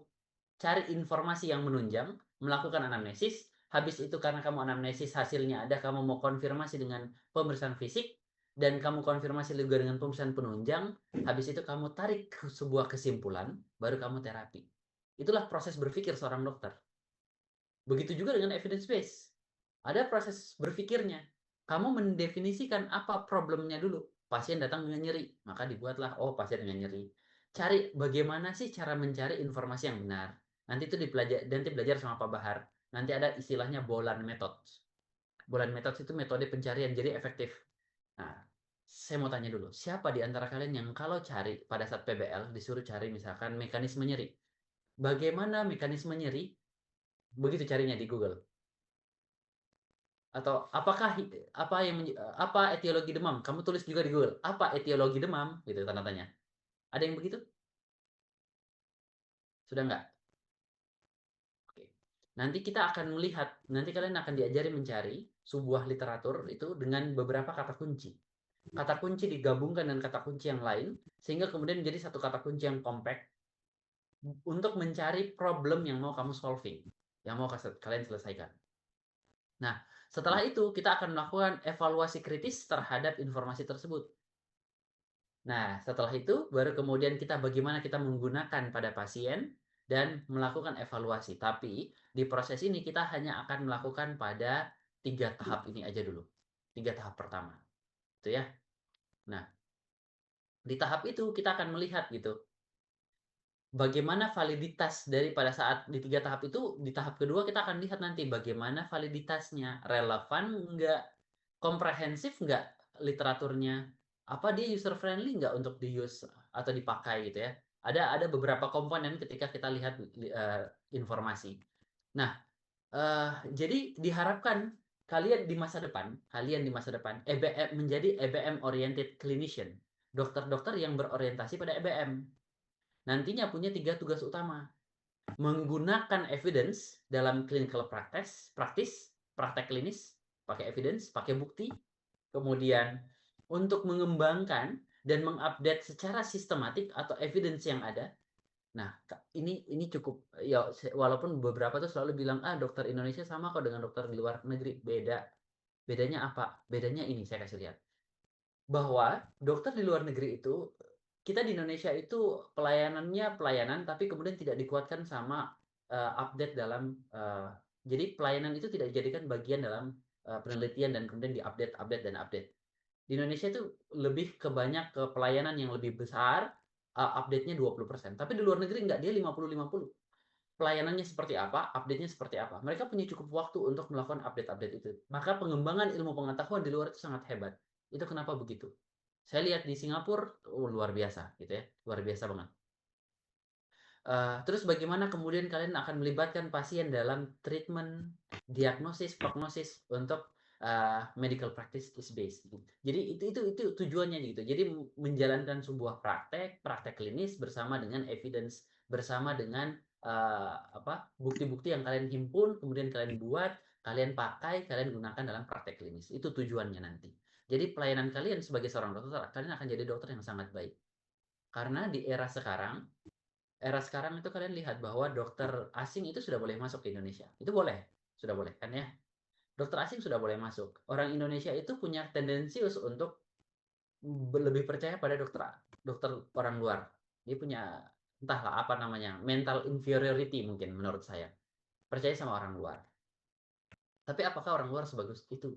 cari informasi yang menunjang, melakukan anamnesis, habis itu karena kamu anamnesis hasilnya ada, kamu mau konfirmasi dengan pemeriksaan fisik, dan kamu konfirmasi juga dengan pemeriksaan penunjang, habis itu kamu tarik sebuah kesimpulan, baru kamu terapi. Itulah proses berpikir seorang dokter. Begitu juga dengan evidence base. Ada proses berpikirnya. Kamu mendefinisikan apa problemnya dulu. Pasien datang dengan nyeri, maka dibuatlah, oh pasien dengan nyeri. Cari bagaimana sih cara mencari informasi yang benar. Nanti itu nanti belajar sama Pak Bahar. Nanti ada istilahnya Bolan Method. Bolan Method itu metode pencarian, jadi efektif. Nah, saya mau tanya dulu, siapa di antara kalian yang kalau cari pada saat PBL disuruh cari misalkan mekanisme nyeri? Bagaimana mekanisme nyeri? Begitu carinya di Google. Atau apa etiologi demam? Kamu tulis juga di Google. Apa etiologi demam? Gitu tanda tanya. Ada yang begitu? Sudah enggak? Oke. Nanti kita akan melihat, nanti kalian akan diajari mencari sebuah literatur itu dengan beberapa kata kunci. Kata kunci digabungkan dengan kata kunci yang lain sehingga kemudian menjadi satu kata kunci yang compact untuk mencari problem yang mau kamu solving, yang mau kalian selesaikan. Nah, setelah itu kita akan melakukan evaluasi kritis terhadap informasi tersebut. Nah, setelah itu baru kemudian bagaimana kita menggunakan pada pasien dan melakukan evaluasi. Tapi di proses ini kita hanya akan melakukan pada 3 tahap ini aja dulu. 3 tahap pertama. Itu ya. Nah, di tahap itu kita akan melihat gitu. Bagaimana validitas pada saat di 3 tahap itu, di tahap kedua kita akan lihat nanti bagaimana validitasnya, relevan enggak, komprehensif enggak literaturnya, apa dia user friendly enggak untuk di-use atau dipakai gitu ya. Ada beberapa komponen ketika kita lihat informasi. Nah, jadi diharapkan kalian di masa depan EBM menjadi EBM oriented clinician, dokter-dokter yang berorientasi pada EBM. Nantinya punya 3 tugas utama. Menggunakan evidence dalam clinical practice, praktek klinis, pakai evidence, pakai bukti. Kemudian untuk mengembangkan dan mengupdate secara sistematik atau evidence yang ada. Nah, ini cukup ya, walaupun beberapa tuh selalu bilang dokter Indonesia sama kok dengan dokter di luar negeri. Bedanya apa? Bedanya ini saya kasih lihat. Bahwa dokter di luar negeri itu, kita di Indonesia itu pelayanan tapi kemudian tidak dikuatkan sama update dalam jadi pelayanan itu tidak dijadikan bagian dalam penelitian dan kemudian diupdate dan update. Di Indonesia itu lebih ke banyak ke pelayanan yang lebih besar, update-nya 20%. Tapi di luar negeri enggak, dia 50-50. Pelayanannya seperti apa, update-nya seperti apa. Mereka punya cukup waktu untuk melakukan update-update itu. Maka pengembangan ilmu pengetahuan di luar itu sangat hebat. Itu kenapa begitu. Saya lihat di Singapura, luar biasa gitu ya. Luar biasa banget. Terus bagaimana kemudian kalian akan melibatkan pasien dalam treatment, diagnosis, prognosis untuk medical practice is based. Jadi itu tujuannya gitu. Jadi menjalankan sebuah praktek klinis bersama dengan evidence, bersama dengan bukti-bukti yang kalian himpun, kemudian kalian buat, kalian pakai, kalian gunakan dalam praktek klinis. Itu tujuannya nanti. Jadi pelayanan kalian sebagai seorang dokter, kalian akan jadi dokter yang sangat baik. Karena di era sekarang itu kalian lihat bahwa dokter asing itu sudah boleh masuk ke Indonesia. Itu sudah boleh kan ya. Dokter asing sudah boleh masuk. Orang Indonesia itu punya tendensius untuk lebih percaya pada dokter orang luar. Dia punya entahlah apa namanya, mental inferiority mungkin menurut saya. Percaya sama orang luar. Tapi apakah orang luar sebagus itu?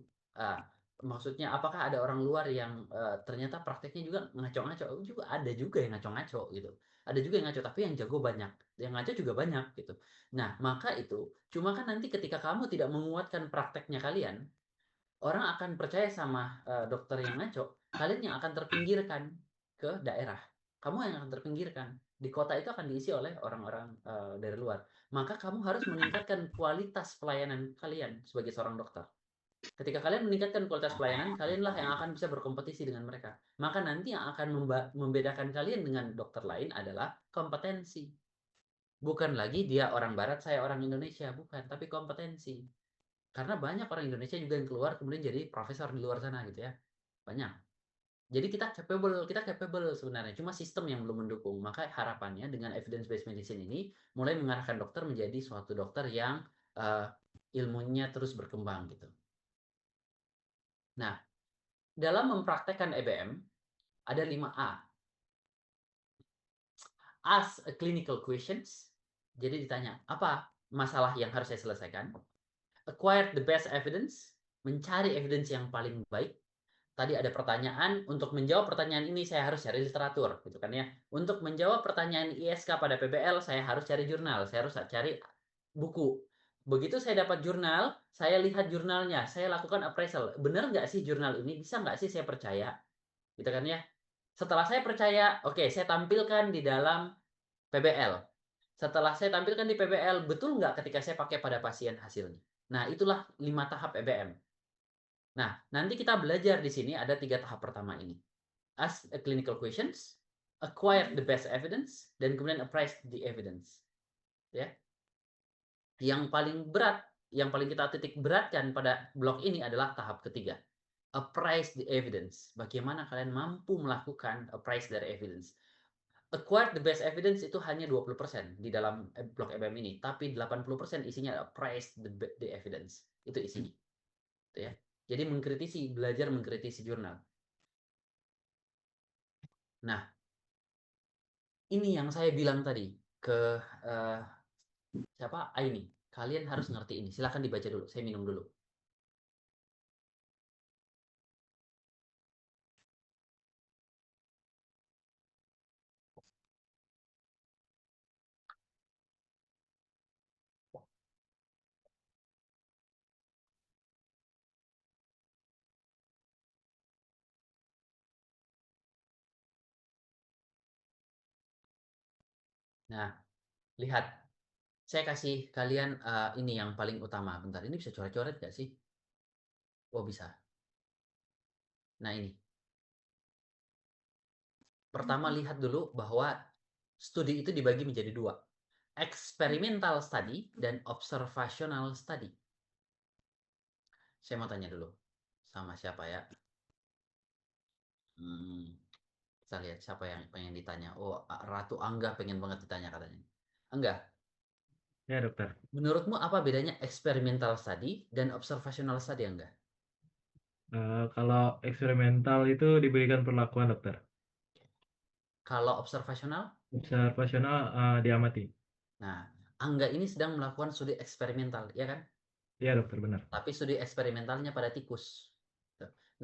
Maksudnya apakah ada orang luar yang ternyata prakteknya juga ngaco-ngaco? Juga ada juga yang ngaco-ngaco gitu. Ada juga yang ngaco, tapi yang jago banyak. Yang ngaco juga banyak gitu. Nah, maka itu cuma kan nanti ketika kamu tidak menguatkan prakteknya kalian, orang akan percaya sama dokter yang ngaco, kalian yang akan terpinggirkan ke daerah. Kamu yang akan terpinggirkan. Di kota itu akan diisi oleh orang-orang dari luar. Maka kamu harus meningkatkan kualitas pelayanan kalian sebagai seorang dokter. Ketika kalian meningkatkan kualitas pelayanan, kalianlah yang akan bisa berkompetisi dengan mereka. Maka nanti yang akan membedakan kalian dengan dokter lain adalah kompetensi. Bukan lagi dia orang barat, saya orang Indonesia. Bukan, tapi kompetensi. Karena banyak orang Indonesia juga yang keluar kemudian jadi profesor di luar sana gitu ya. Banyak. Jadi kita capable sebenarnya. Cuma sistem yang belum mendukung. Maka harapannya dengan evidence based medicine ini mulai mengarahkan dokter menjadi suatu dokter yang ilmunya terus berkembang gitu. Nah, dalam mempraktekkan EBM ada 5A. Ask a clinical questions. Jadi ditanya, apa masalah yang harus saya selesaikan? Acquire the best evidence. Mencari evidence yang paling baik. Tadi ada pertanyaan, untuk menjawab pertanyaan ini saya harus cari literatur, gitu kan ya. Untuk menjawab pertanyaan ISK pada PBL, saya harus cari jurnal, saya harus cari buku. Begitu saya dapat jurnal, saya lihat jurnalnya, saya lakukan appraisal. Benar nggak sih jurnal ini? Bisa nggak sih saya percaya? Gitu kan ya. Setelah saya percaya, oke, saya tampilkan di dalam PBL. Setelah saya tampilkan di PBL, betul nggak ketika saya pakai pada pasien hasilnya? Nah, itulah 5 tahap EBM. Nah, nanti kita belajar di sini ada 3 tahap pertama ini. Ask a clinical questions, acquire the best evidence, dan kemudian appraise the evidence. Ya. Yang paling berat, yang paling kita titik beratkan pada blok ini adalah tahap ketiga. Appraise the evidence. Bagaimana kalian mampu melakukan appraise dari evidence. Acquire the best evidence itu hanya 20% di dalam blok EBM ini, tapi 80% isinya appraise the evidence. Itu isinya. Itu ya. Jadi mengkritisi, belajar mengkritisi jurnal. Nah, ini yang saya bilang tadi ke siapa? Aini. Kalian harus ngerti ini. Silahkan dibaca dulu. Saya minum dulu. Nah, lihat. Saya kasih kalian ini yang paling utama. Bentar, ini bisa coret-coret nggak sih? Oh, bisa. Nah, ini. Pertama, lihat dulu bahwa studi itu dibagi menjadi 2. Experimental study dan observational study. Saya mau tanya dulu. Sama siapa ya? Kita lihat siapa yang pengen ditanya. Oh, Ratu Angga pengen banget ditanya katanya. Angga, Ya, dokter. menurutmu apa bedanya experimental study dan observational study, Angga? Kalau eksperimental itu diberikan perlakuan, dokter. Kalau observational? Observasional diamati. Nah, Angga ini sedang melakukan studi eksperimental, ya kan? Ya, dokter, benar. Tapi studi eksperimentalnya pada tikus.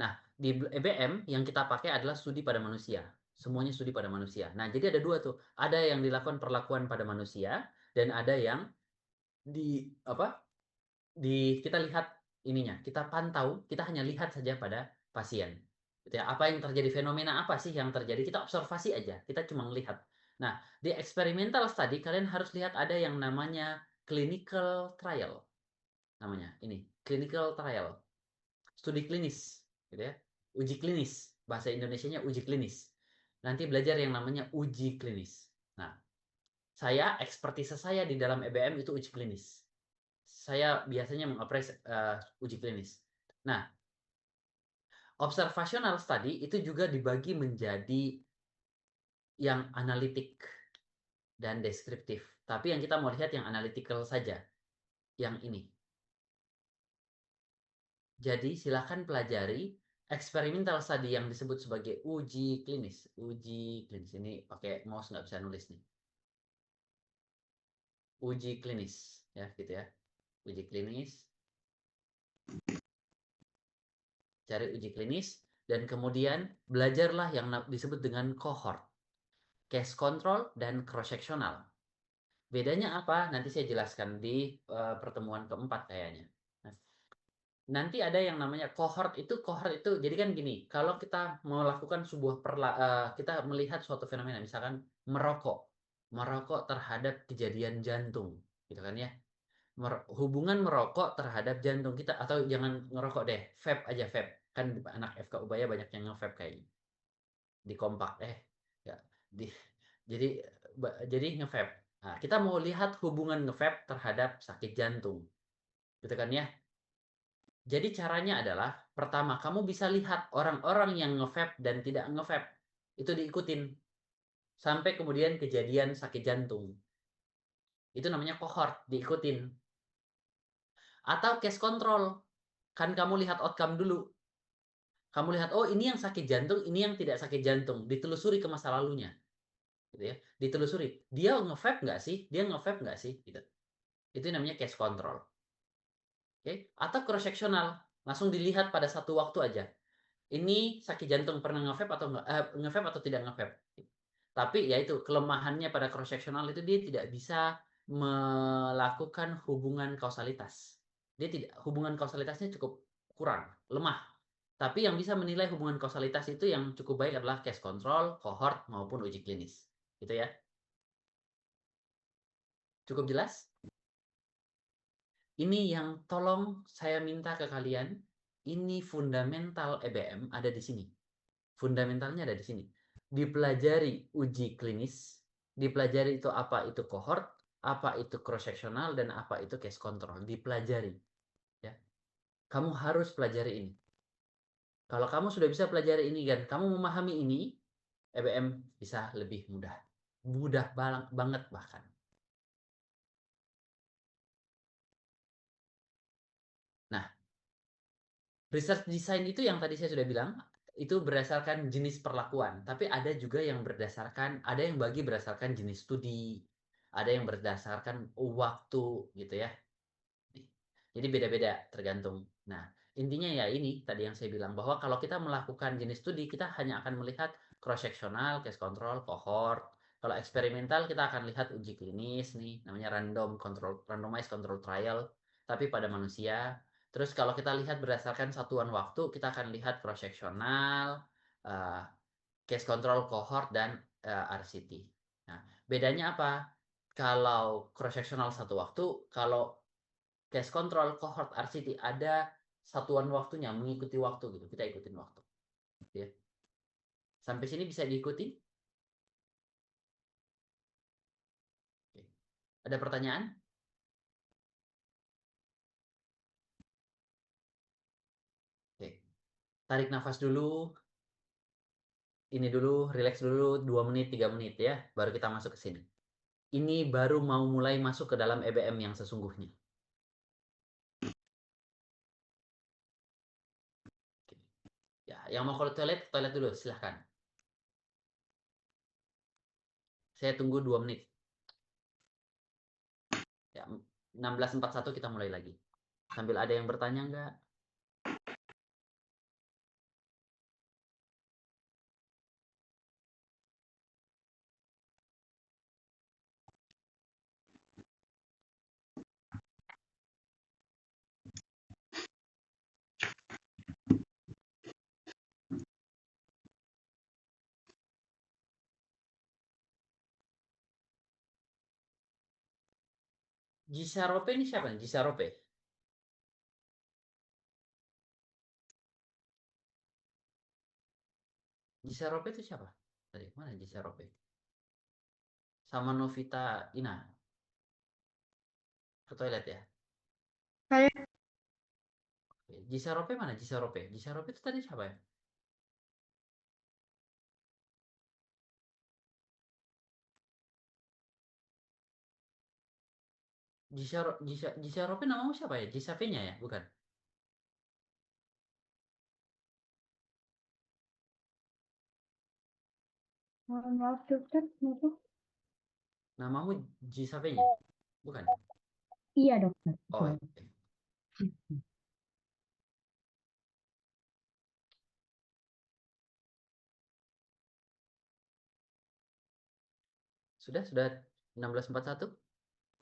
Nah, di EBM yang kita pakai adalah studi pada manusia. Semuanya studi pada manusia. Nah, jadi ada dua tuh. Ada yang dilakukan perlakuan pada manusia dan ada yang kita lihat ininya. Kita pantau, kita hanya lihat saja pada pasien. Gitu ya. Apa yang terjadi, fenomena apa sih yang terjadi? Kita observasi aja. Kita cuma melihat. Nah, di experimental study kalian harus lihat ada yang namanya clinical trial. Namanya ini, clinical trial. Studi klinis, gitu ya. Uji klinis, bahasa Indonesianya uji klinis. Nanti belajar yang namanya uji klinis. Nah, ekspertise saya di dalam EBM itu uji klinis. Saya biasanya mengapres uji klinis. Nah, observational study itu juga dibagi menjadi yang analitik dan deskriptif. Tapi yang kita mau lihat yang analytical saja. Yang ini. Jadi silakan pelajari experimental study yang disebut sebagai uji klinis. Uji klinis ini pakai mouse nggak bisa nulis nih. Uji klinis, ya gitu ya. Uji klinis. Cari uji klinis dan kemudian belajarlah yang disebut dengan cohort, case control dan cross sectional. Bedanya apa? Nanti saya jelaskan di pertemuan keempat kayaknya. Nanti ada yang namanya cohort itu jadi kan gini, kalau kita melakukan kita melihat suatu fenomena, misalkan merokok terhadap kejadian jantung, gitu kan ya. Hubungan merokok terhadap jantung kita, atau jangan ngerokok deh, vape aja, vape. Kan anak FK Ubaya banyak yang nge-vape kayaknya. Di kompak ya. Jadi nge-vape. Nah, kita mau lihat hubungan nge-vape terhadap sakit jantung. Gitu kan ya. Jadi caranya adalah, pertama, kamu bisa lihat orang-orang yang nge-vape dan tidak nge-vape. Itu diikutin. Sampai kemudian kejadian sakit jantung. Itu namanya cohort, diikutin. Atau case control. Kan kamu lihat outcome dulu. Kamu lihat, oh ini yang sakit jantung, ini yang tidak sakit jantung. Ditelusuri ke masa lalunya. Gitu ya. Ditelusuri. Dia nge-vape nggak sih? Dia nge-vape nggak sih? Gitu. Itu namanya case control. Oke? Atau cross-sectional. Langsung dilihat pada satu waktu aja. Ini sakit jantung pernah nge-vape atau nge-vape atau tidak nge-vape. Tapi ya itu kelemahannya pada cross sectional itu dia tidak bisa melakukan hubungan kausalitas. Hubungan kausalitasnya cukup kurang, lemah. Tapi yang bisa menilai hubungan kausalitas itu yang cukup baik adalah case control, cohort maupun uji klinis. Gitu ya. Cukup jelas? Ini yang tolong saya minta ke kalian, ini fundamental EBM ada di sini. Fundamentalnya ada di sini. Dipelajari uji klinis, dipelajari itu apa itu cohort, apa itu cross sectional, dan apa itu case control. Dipelajari. Ya. Kamu harus pelajari ini. Kalau kamu sudah bisa pelajari ini dan kamu memahami ini, EBM bisa lebih mudah. Mudah banget bahkan. Nah, research design itu yang tadi saya sudah bilang, itu berdasarkan jenis perlakuan. Tapi ada juga yang ada yang bagi berdasarkan jenis studi, ada yang berdasarkan waktu, gitu ya. Jadi beda-beda tergantung. Nah, intinya ya ini tadi yang saya bilang, bahwa kalau kita melakukan jenis studi, kita hanya akan melihat cross-sectional, case control, cohort. Kalau eksperimental, kita akan lihat uji klinis nih, namanya randomized control trial, tapi pada manusia. Terus kalau kita lihat berdasarkan satuan waktu, kita akan lihat cross-sectional, case control, cohort, dan RCT. Nah, bedanya apa? Kalau cross-sectional satu waktu, kalau case control, cohort, RCT ada satuan waktunya, mengikuti waktu gitu. Kita ikutin waktu. Ya. Sampai sini bisa diikuti? Oke. Ada pertanyaan? Oke. Tarik nafas dulu. ini dulu, relax dulu 2 menit, 3 menit ya, baru kita masuk ke sini. Ini baru mau mulai masuk ke dalam EBM yang sesungguhnya. Oke. Ya, yang mau ke toilet dulu, silahkan. Saya tunggu 2 menit. Ya, 16.41 kita mulai lagi. Sambil ada yang bertanya enggak? Gisarope ini siapa? Gisarope? Gisarope itu siapa? Tadi mana Gisarope? Sama Novita Ina. Ke toilet ya? Saya. Oke. Gisarope mana? Gisarope. Gisarope itu tadi siapa ya? Gisarope namamu siapa ya? Gisapenya ya? Bukan? Maaf dokter, kenapa? Namamu Gisapenya? Bukan? Iya dokter. Oh, oke. Sudah 16.41?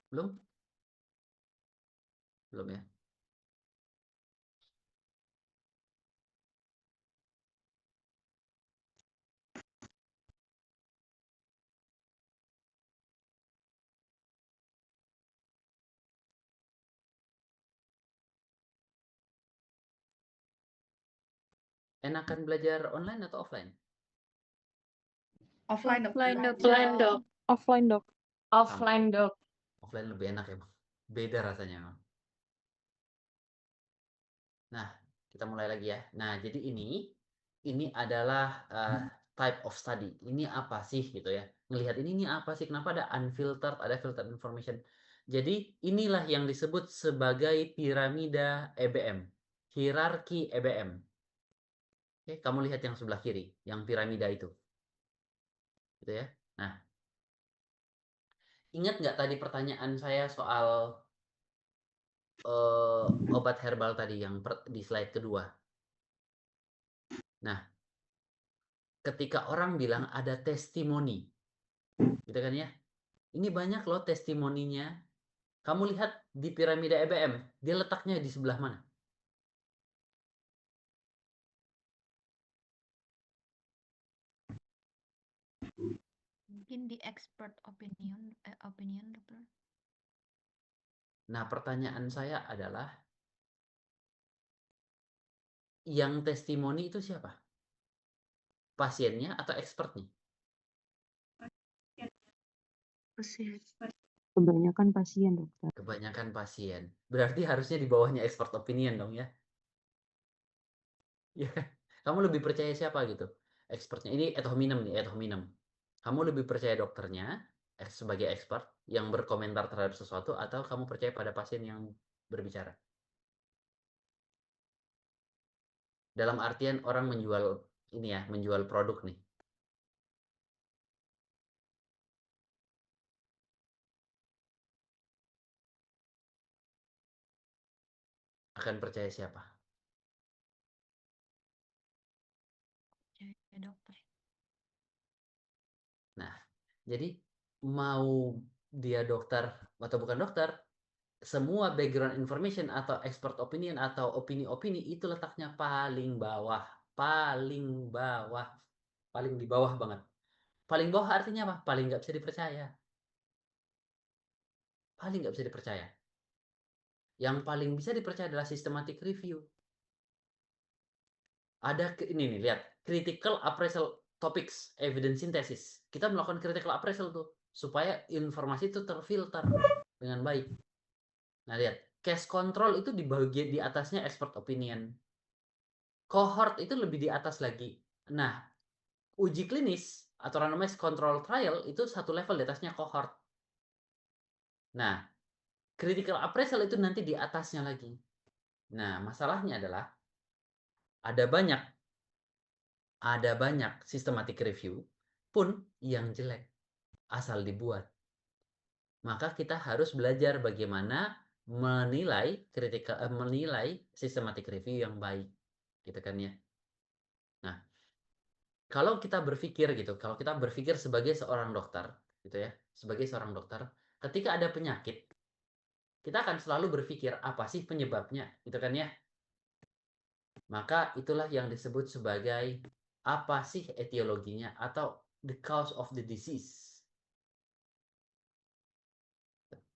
Belum? Belum ya? Enakan belajar online atau offline? Offline dok. Offline dok. Offline, Dok. Offline dok. Offline lebih enak emang. Beda rasanya emang. Nah, kita mulai lagi ya. Nah, jadi ini adalah type of study. Ini apa sih gitu ya? Ngelihat ini apa sih? Kenapa ada unfiltered, ada filtered information? Jadi inilah yang disebut sebagai piramida EBM, hierarki EBM. Oke, kamu lihat yang sebelah kiri, yang piramida itu, gitu ya. Nah, ingat nggak tadi pertanyaan saya soal obat herbal tadi yang di slide kedua? Nah, ketika orang bilang ada testimoni, gitu kan ya? Ini banyak loh testimoninya. Kamu lihat di piramida EBM, dia letaknya di sebelah mana? Mungkin di expert opinion dokter. Nah, pertanyaan saya adalah, yang testimoni itu siapa? Pasiennya atau expertnya? Kebanyakan pasien, dokter. Kebanyakan pasien. Berarti harusnya di bawahnya expert opinion dong ya? Ya, kamu lebih percaya siapa gitu? Expertnya. Ini ad hominem nih, ad hominem. Kamu lebih percaya dokternya sebagai expert yang berkomentar terhadap sesuatu, atau kamu percaya pada pasien yang berbicara? Dalam artian orang menjual ini ya, menjual produk nih. Akan percaya siapa? Ya dokter. Nah, jadi mau dia dokter atau bukan dokter, semua background information atau expert opinion atau opini-opini itu letaknya paling bawah, paling bawah, paling di bawah banget. Paling bawah artinya apa? Paling nggak bisa dipercaya. Paling nggak bisa dipercaya. Yang paling bisa dipercaya adalah systematic review. Ada ini nih, lihat, critical appraisal topics, evidence synthesis. Kita melakukan critical appraisal tuh supaya informasi itu terfilter dengan baik. Nah, lihat, case control itu di bagian di atasnya expert opinion. Cohort itu lebih di atas lagi. Nah, uji klinis atau randomized control trial itu satu level di atasnya cohort. Nah, critical appraisal itu nanti di atasnya lagi. Nah, masalahnya adalah ada banyak systematic review pun yang jelek asal dibuat. Maka kita harus belajar bagaimana menilai systematic review yang baik, gitu kan ya. Nah, kalau kita berpikir sebagai seorang dokter, gitu ya, ketika ada penyakit, kita akan selalu berpikir apa sih penyebabnya, gitu kan ya. Maka itulah yang disebut sebagai apa sih etiologinya atau the cause of the disease.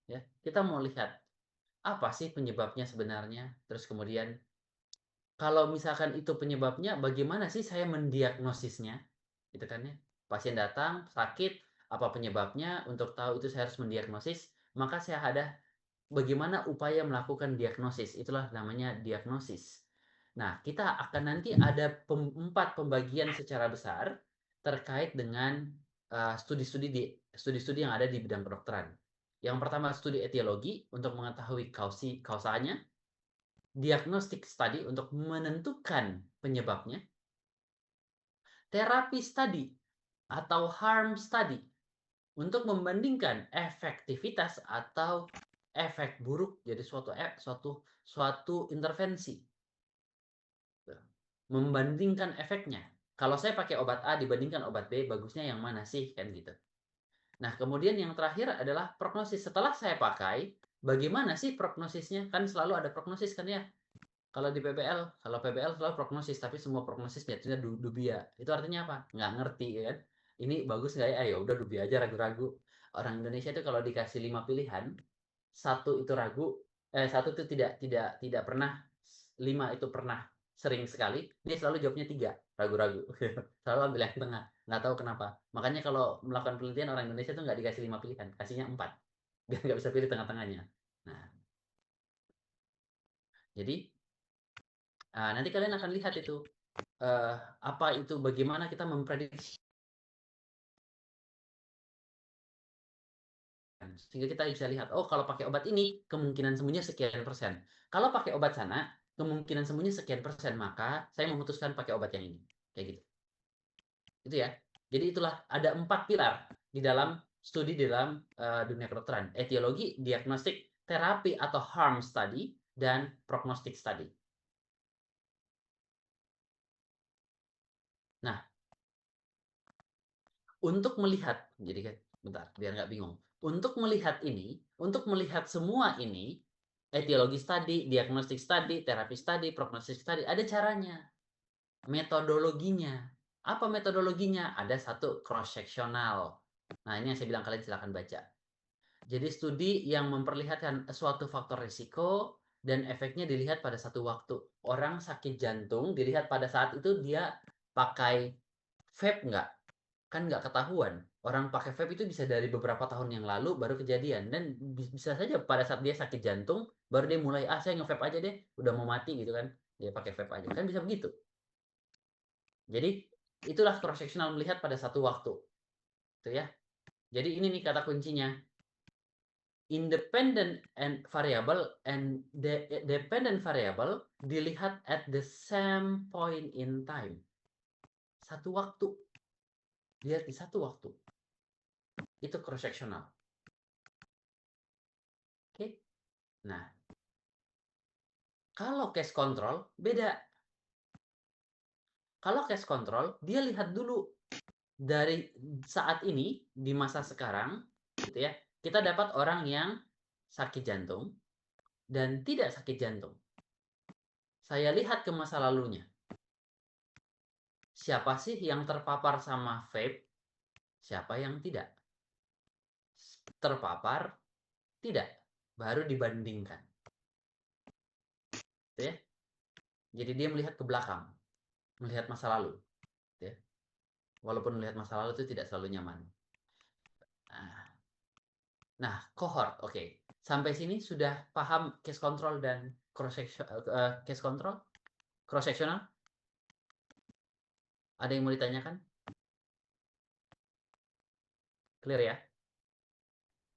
Ya, kita mau lihat apa sih penyebabnya sebenarnya, terus kemudian kalau misalkan itu penyebabnya, bagaimana sih saya mendiagnosisnya? Gitu kan ya. Pasien datang, sakit, apa penyebabnya? Untuk tahu itu saya harus mendiagnosis, maka saya ada bagaimana upaya melakukan diagnosis. Itulah namanya diagnosis. Nah, kita akan nanti ada 4 pembagian secara besar terkait dengan studi-studi yang ada di bidang kedokteran. Yang pertama studi etiologi untuk mengetahui kausanya, diagnostic study untuk menentukan penyebabnya, terapi study atau harm study untuk membandingkan efektivitas atau efek buruk jadi suatu intervensi. Membandingkan efeknya. Kalau saya pakai obat A dibandingkan obat B, bagusnya yang mana sih? Kan gitu. Nah, kemudian yang terakhir adalah prognosis. Setelah saya pakai, bagaimana sih prognosisnya? Kan selalu ada prognosis kan ya? Kalau PBL selalu prognosis, tapi semua prognosis jatuhnya dubia. Itu artinya apa? Nggak ngerti kan? Ini bagus nggak ya? Ya udah dubia aja, ragu-ragu. Orang Indonesia itu kalau dikasih 5 pilihan, satu itu ragu, satu itu tidak pernah, 5 itu pernah sering sekali, dia selalu jawabnya 3, ragu-ragu. Selalu ambil yang tengah, nggak tahu kenapa. Makanya kalau melakukan penelitian orang Indonesia itu nggak dikasih 5 pilihan, kasihnya 4, biar nggak bisa pilih tengah-tengahnya. Nah, jadi nanti kalian akan lihat itu bagaimana kita memprediksi sehingga kita bisa lihat, oh kalau pakai obat ini kemungkinan sembuhnya sekian persen, kalau pakai obat sana kemungkinan sembuhnya sekian persen, maka saya memutuskan pakai obat yang ini, kayak gitu. Itu ya. Jadi itulah ada 4 pilar di dalam studi di dalam dunia kedokteran: etiologi, diagnostik, terapi atau harm study, dan prognostic study. Nah, untuk melihat, jadi bentar biar nggak bingung. Untuk melihat semua ini, etiologi study, diagnostic study, terapi study, prognostic study, ada caranya. Metodologinya. Apa metodologinya? Ada satu cross-sectional. Nah, ini yang saya bilang, kalian silakan baca. Jadi studi yang memperlihatkan suatu faktor risiko dan efeknya dilihat pada satu waktu. Orang sakit jantung dilihat pada saat itu dia pakai vape nggak? Kan nggak ketahuan. Orang pakai vape itu bisa dari beberapa tahun yang lalu baru kejadian. Dan bisa saja pada saat dia sakit jantung, baru dia mulai, saya nge-vape aja deh, udah mau mati gitu kan. Dia pakai vape aja. Kan bisa begitu. Jadi, itulah cross-sectional, melihat pada satu waktu. Itu ya. Jadi ini nih kata kuncinya. Independent and dependent variable dilihat at the same point in time. Satu waktu. Lihat di satu waktu. Itu cross-sectional. Oke. Nah, kalau case control beda. Kalau case control, dia lihat dulu dari saat ini di masa sekarang, gitu ya. Kita dapat orang yang sakit jantung dan tidak sakit jantung. Saya lihat ke masa lalunya. Siapa sih yang terpapar sama vape? Siapa yang tidak? Terpapar, tidak. Baru dibandingkan. Gitu ya. Jadi dia melihat ke belakang. Melihat masa lalu. Gitu ya. Walaupun melihat masa lalu itu tidak selalu nyaman. Nah, cohort. Oke. Sampai sini sudah paham case control dan case control? Cross-sectional? Ada yang mau ditanyakan? Clear ya?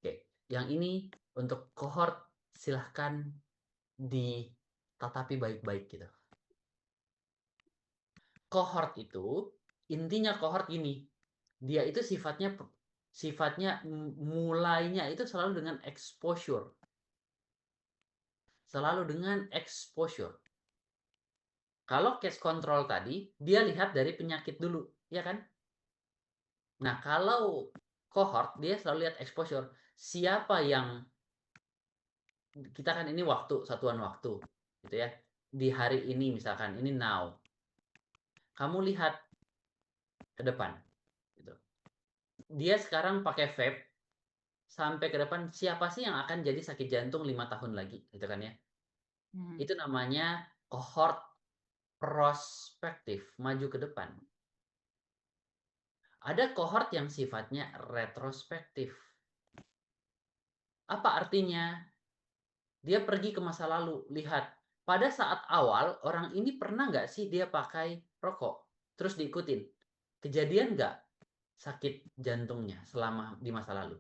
Oke, yang ini untuk cohort silahkan ditatapi baik-baik gitu. Cohort itu, intinya cohort ini, dia itu sifatnya mulainya itu selalu dengan exposure. Selalu dengan exposure. Kalau case control tadi, dia lihat dari penyakit dulu, ya kan? Nah, kalau cohort, dia selalu lihat exposure. Siapa yang, kita kan ini waktu, satuan waktu, gitu ya. Di hari ini misalkan, ini now. Kamu lihat ke depan, gitu. Dia sekarang pakai vape, sampai ke depan, siapa sih yang akan jadi sakit jantung 5 tahun lagi, gitu kan ya. Itu namanya cohort prospektif, maju ke depan. Ada cohort yang sifatnya retrospektif. Apa artinya? Dia pergi ke masa lalu, lihat. Pada saat awal, orang ini pernah nggak sih dia pakai rokok? Terus diikutin. Kejadian nggak sakit jantungnya selama di masa lalu?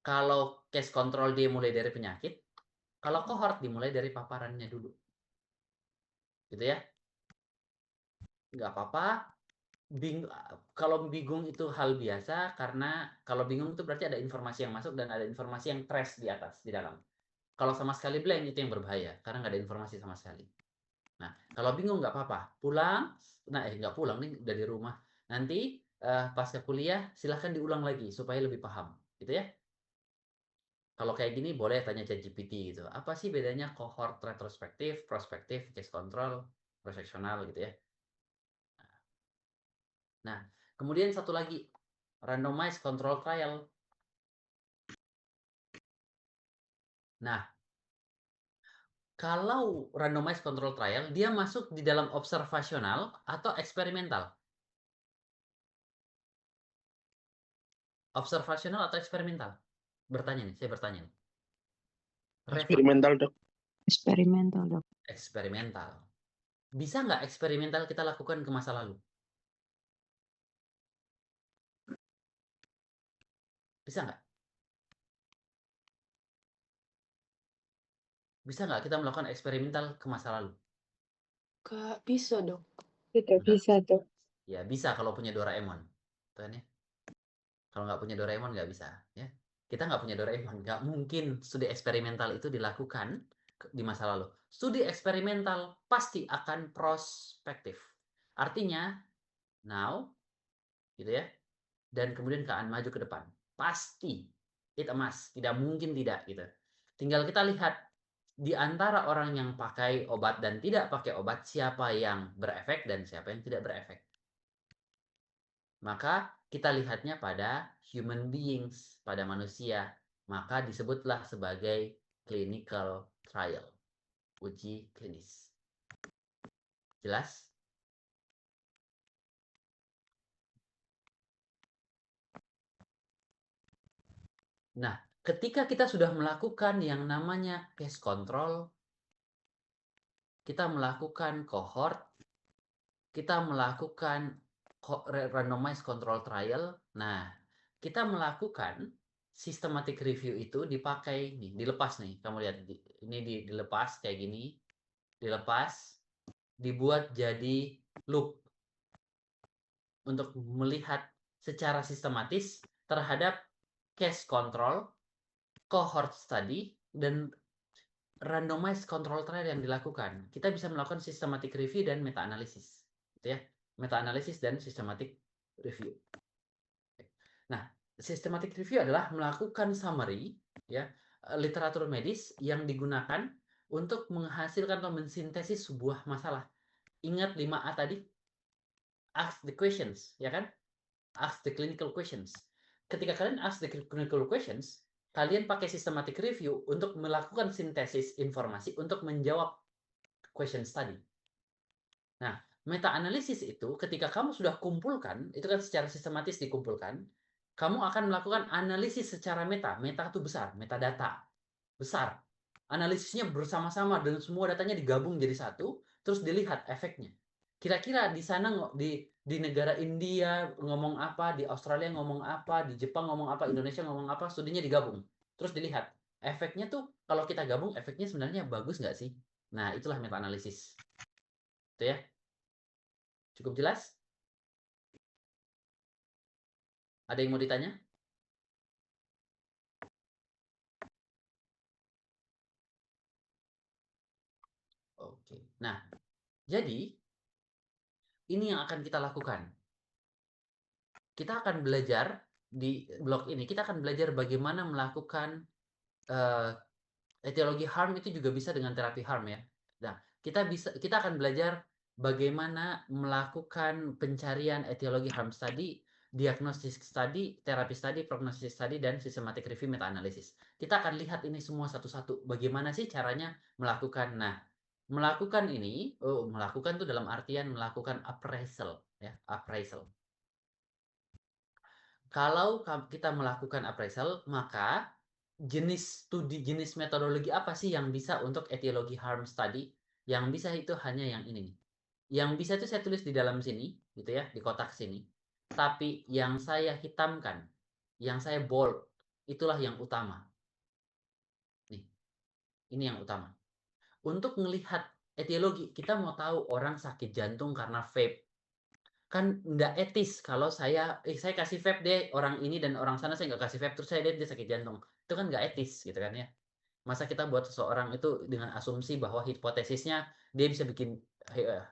Kalau case control dia mulai dari penyakit, kalau cohort dimulai dari paparannya dulu. Gitu ya. Nggak apa-apa. Kalau bingung itu hal biasa, karena kalau bingung itu berarti ada informasi yang masuk dan ada informasi yang trash di atas, di dalam. Kalau sama sekali blank itu yang berbahaya, karena nggak ada informasi sama sekali. Nah, kalau bingung nggak apa-apa, pulang, nggak pulang nih dari rumah. Nanti pasca kuliah silahkan diulang lagi supaya lebih paham, gitu ya. Kalau kayak gini boleh tanya ChatGPT gitu. Apa sih bedanya cohort retrospektif, prospektif, case control, proseksional gitu ya. Nah, kemudian satu lagi, randomized control trial. Nah, kalau randomized control trial, dia masuk di dalam observasional atau eksperimental? Observasional atau eksperimental? Bertanya nih, saya bertanya nih. Eksperimental, Dok. Eksperimental, Dok. Eksperimental. Bisa nggak eksperimental kita lakukan ke masa lalu? Bisa nggak? Bisa nggak kita melakukan eksperimental ke masa lalu? Gak bisa, Dok. Tidak bisa, Dok. Ya, bisa kalau punya Doraemon. Tuh kan ya? Kalau nggak punya Doraemon nggak bisa. Ya. Kita nggak punya Doraemon. Nggak mungkin studi eksperimental itu dilakukan di masa lalu. Studi eksperimental pasti akan prospektif. Artinya, now, gitu ya, dan kemudian akan maju ke depan. Pasti. It a must. Tidak mungkin tidak, gitu. Tinggal kita lihat di antara orang yang pakai obat dan tidak pakai obat, siapa yang berefek dan siapa yang tidak berefek. Maka kita lihatnya pada human beings, pada manusia. Maka disebutlah sebagai clinical trial, uji klinis. Jelas? Nah, ketika kita sudah melakukan yang namanya case control, kita melakukan cohort, kita melakukan randomized control trial. Nah, kita melakukan systematic review itu dipakai nih, dilepas nih. Kamu lihat ini dilepas kayak gini. Dilepas, dibuat jadi loop untuk melihat secara sistematis terhadap case control, cohort study, dan randomized control trial yang dilakukan. Kita bisa melakukan systematic review dan meta-analisis. Gitu ya. Meta-analisis dan systematic review. Nah, systematic review adalah melakukan summary ya, literatur medis yang digunakan untuk menghasilkan atau mensintesis sebuah masalah. Ingat 5A tadi? Ask the questions, ya kan? Ask the clinical questions. Ketika kalian ask the clinical questions, kalian pakai systematic review untuk melakukan sintesis informasi untuk menjawab question study. Nah, meta-analisis itu ketika kamu sudah kumpulkan, itu kan secara sistematis dikumpulkan, kamu akan melakukan analisis secara meta. Meta itu besar, metadata. Besar. Analisisnya bersama-sama dengan semua datanya digabung jadi satu, terus dilihat efeknya. Kira-kira di sana di negara India ngomong apa, di Australia ngomong apa, di Jepang ngomong apa, Indonesia ngomong apa, studinya digabung. Terus dilihat, efeknya tuh kalau kita gabung, efeknya sebenarnya bagus nggak sih? Nah, itulah meta-analisis. Itu ya. Cukup jelas? Ada yang mau ditanya? Oke. Nah, jadi ini yang akan kita lakukan. Kita akan belajar di blog ini, kita akan belajar bagaimana melakukan etiologi harm itu juga bisa dengan terapi harm ya. Nah, kita akan belajar bagaimana melakukan pencarian etiologi harm study, diagnostic study, terapi study, prognosis study, dan systematic review meta-analysis. Kita akan lihat ini semua satu-satu. Bagaimana sih caranya melakukan? Nah, melakukan ini, melakukan itu dalam artian melakukan appraisal, ya, appraisal. Kalau kita melakukan appraisal, maka jenis studi, jenis metodologi apa sih yang bisa untuk etiologi harm study? Yang bisa itu hanya yang ini nih. Yang bisa itu saya tulis di dalam sini, gitu ya, di kotak sini. Tapi yang saya hitamkan, yang saya bold, itulah yang utama. Nih, ini yang utama. Untuk melihat etiologi, kita mau tahu orang sakit jantung karena vape. Kan nggak etis kalau saya kasih vape deh orang ini dan orang sana saya nggak kasih vape terus saya lihat dia sakit jantung. Itu kan nggak etis gitu kan ya. Masa kita buat seseorang itu dengan asumsi bahwa hipotesisnya dia bisa bikin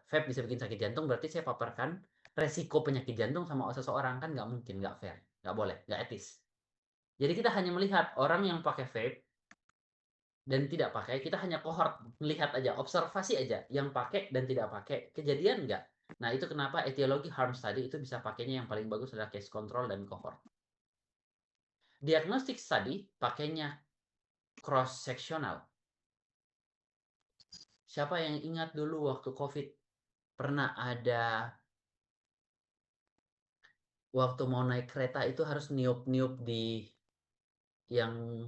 vape bisa bikin sakit jantung, berarti saya paparkan resiko penyakit jantung sama seseorang, kan nggak mungkin, nggak fair, nggak boleh, nggak etis. Jadi kita hanya melihat orang yang pakai vape dan tidak pakai, kita hanya kohort, melihat aja, observasi aja, yang pakai dan tidak pakai, kejadian nggak? Nah, itu kenapa etiologi harm study itu bisa pakainya yang paling bagus adalah case control dan cohort. Diagnostic study pakainya cross sectional. Siapa yang ingat dulu waktu COVID pernah ada waktu mau naik kereta itu harus niup-niup di yang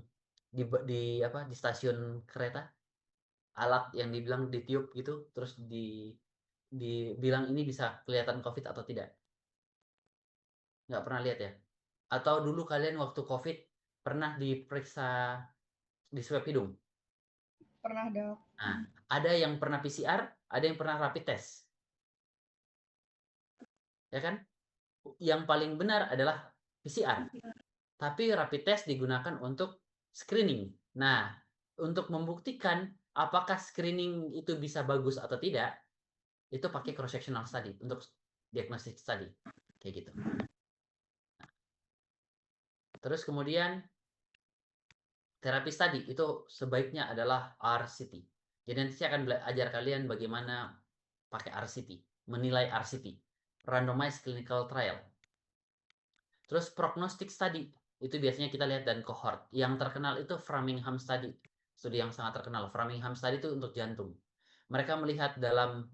di apa di stasiun kereta, alat yang dibilang ditiup gitu terus dibilang ini bisa kelihatan COVID atau tidak. Nggak pernah lihat ya? Atau dulu kalian waktu COVID pernah diperiksa di swab hidung? Pernah, Dok. Nah, ada yang pernah PCR, ada yang pernah rapid test. Ya kan? Yang paling benar adalah PCR. Tapi rapid test digunakan untuk screening. Nah, untuk membuktikan apakah screening itu bisa bagus atau tidak, itu pakai cross sectional study untuk diagnostic study. Kayak gitu. Terus kemudian terapi study itu sebaiknya adalah RCT. Jadi nanti saya akan ajar kalian bagaimana pakai RCT, menilai RCT, randomized clinical trial. Terus prognostic study, itu biasanya kita lihat dan cohort. Yang terkenal itu Framingham study, studi yang sangat terkenal. Framingham study itu untuk jantung. Mereka melihat dalam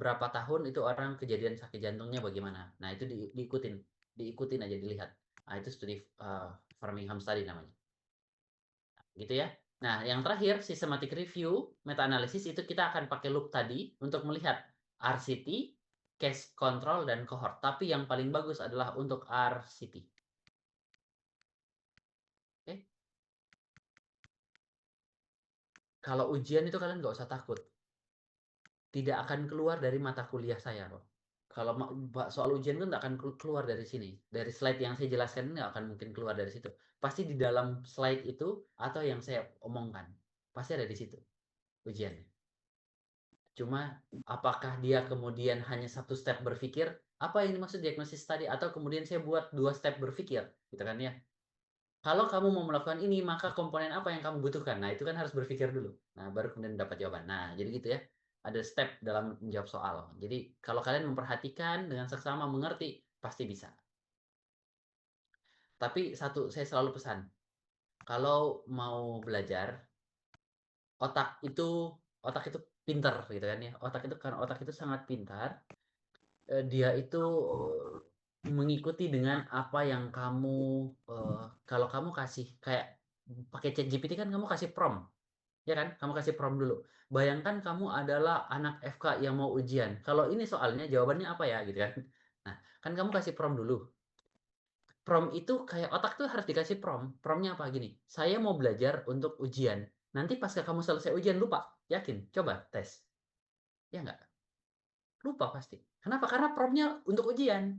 berapa tahun itu orang kejadian sakit jantungnya bagaimana. Nah, itu diikutin aja, dilihat. Nah, itu studi Framingham study namanya. Gitu ya. Nah, yang terakhir systematic review, meta-analisis itu kita akan pakai loop tadi untuk melihat RCT, case control, dan cohort. Tapi yang paling bagus adalah untuk RCT. Oke. Kalau ujian itu kalian nggak usah takut. Tidak akan keluar dari mata kuliah saya kok. Kalau soal ujian itu nggak akan keluar dari sini. Dari slide yang saya jelaskan ini nggak akan mungkin keluar dari situ. Pasti di dalam slide itu atau yang saya omongkan. Pasti ada di situ ujiannya. Cuma apakah dia kemudian hanya satu step berpikir, apa ini maksud diagnosis tadi, atau kemudian saya buat 2 step berpikir, gitu kan ya. Kalau kamu mau melakukan ini, maka komponen apa yang kamu butuhkan? Nah, itu kan harus berpikir dulu. Nah, baru kemudian dapat jawaban. Nah, jadi gitu ya. Ada step dalam menjawab soal. Jadi, kalau kalian memperhatikan dengan seksama mengerti, pasti bisa. Tapi satu, saya selalu pesan. Kalau mau belajar, otak itu pintar gitu kan ya. Otak itu sangat pintar. Dia itu mengikuti dengan apa yang kamu kalau kamu kasih kayak pakai ChatGPT kan kamu kasih prompt, ya kan? Kamu kasih prompt dulu. Bayangkan kamu adalah anak FK yang mau ujian. Kalau ini soalnya jawabannya apa ya gitu kan? Nah, kan kamu kasih prompt dulu. Prompt itu kayak otak tuh harus dikasih prompt. Promptnya apa gini? Saya mau belajar untuk ujian. Nanti pas kamu selesai ujian lupa. Yakin? Coba tes. Ya nggak? Lupa pasti. Kenapa? Karena promptnya untuk ujian.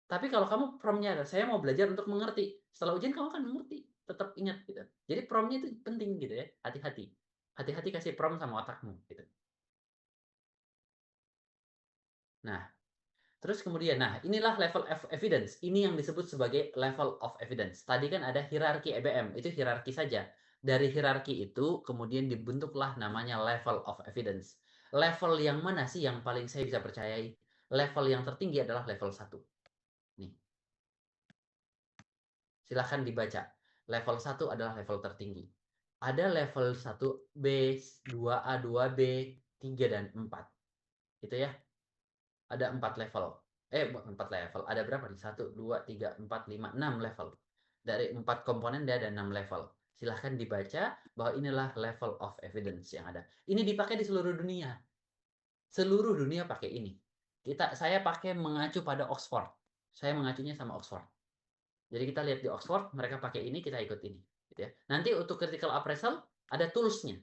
Tapi kalau kamu promptnya saya mau belajar untuk mengerti. Setelah ujian kamu akan mengerti. Tetap ingat gitu. Jadi promptnya itu penting gitu ya. Hati-hati. Hati-hati kasih prompt sama otakmu gitu. Nah, terus kemudian, nah inilah level of evidence. Ini yang disebut sebagai level of evidence. Tadi kan ada hierarki EBM, itu hierarki saja. Dari hierarki itu kemudian dibentuklah namanya level of evidence. Level yang mana sih yang paling saya bisa percayai? Level yang tertinggi adalah level 1. Nih. Silahkan dibaca. Level 1 adalah level tertinggi. Ada level 1B, 2A, 2B, 3, dan 4. Gitu ya. Ada 4 level. 4 level. Ada berapa nih? 1, 2, 3, 4, 5, 6 level. Dari 4 komponen dia ada 6 level. Silahkan dibaca bahwa inilah level of evidence yang ada. Ini dipakai di seluruh dunia. Seluruh dunia pakai ini. Saya pakai mengacu pada Oxford. Saya mengacunya sama Oxford. Jadi kita lihat di Oxford, mereka pakai ini, kita ikut ini. Gitu ya. Nanti untuk critical appraisal, ada tools-nya.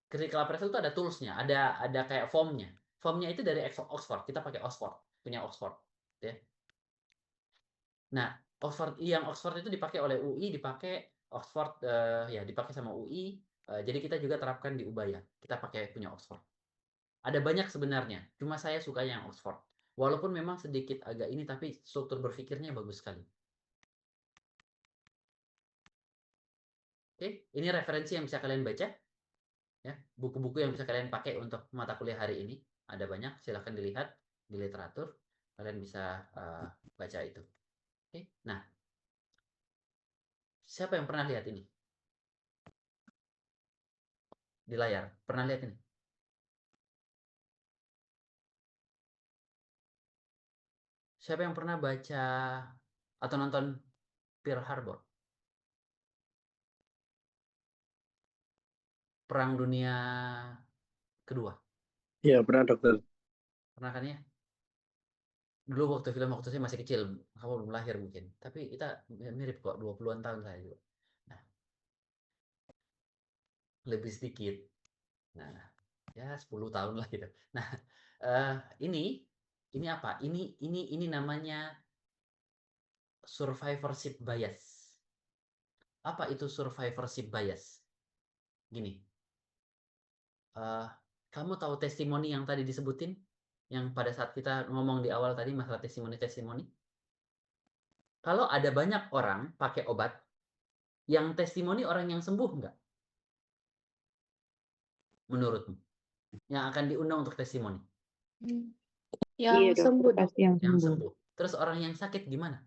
Critical appraisal itu ada tools-nya, ada kayak form-nya. Form-nya itu dari Oxford, kita pakai Oxford, punya Oxford. Gitu ya. Nah, Oxford itu dipakai oleh UI, dipakai Oxford, ya dipakai sama UI. Jadi kita juga terapkan di Ubaya. Kita pakai punya Oxford. Ada banyak sebenarnya, cuma saya suka yang Oxford. Walaupun memang sedikit agak ini, tapi struktur berpikirnya bagus sekali. Oke, ini referensi yang bisa kalian baca. Ya, buku-buku yang bisa kalian pakai untuk mata kuliah hari ini. Ada banyak, silahkan dilihat di literatur. Kalian bisa baca itu. Oke, nah, siapa yang pernah lihat ini? Di layar, pernah lihat ini? Siapa yang pernah baca atau nonton Pearl Harbor? Perang Dunia Kedua. Iya, pernah dokter. Pernah kan ya? Dulu waktu saya masih kecil, kamu belum lahir mungkin. Tapi kita mirip kok, 20-an tahun saya juga. Nah, lebih sedikit. Nah, ya 10 tahun lah gitu. Nah, ini apa? Ini namanya survivorship bias. Apa itu survivorship bias? Gini, kamu tahu testimoni yang tadi disebutin? Yang pada saat kita ngomong di awal tadi masalah testimoni. Kalau ada banyak orang pakai obat, yang testimoni orang yang sembuh enggak? Menurutmu? Yang akan diundang untuk testimoni? Yang Iya, dokter, sembuh, Dok. pasti yang Yang sembuh. sembuh. Terus orang yang sakit gimana?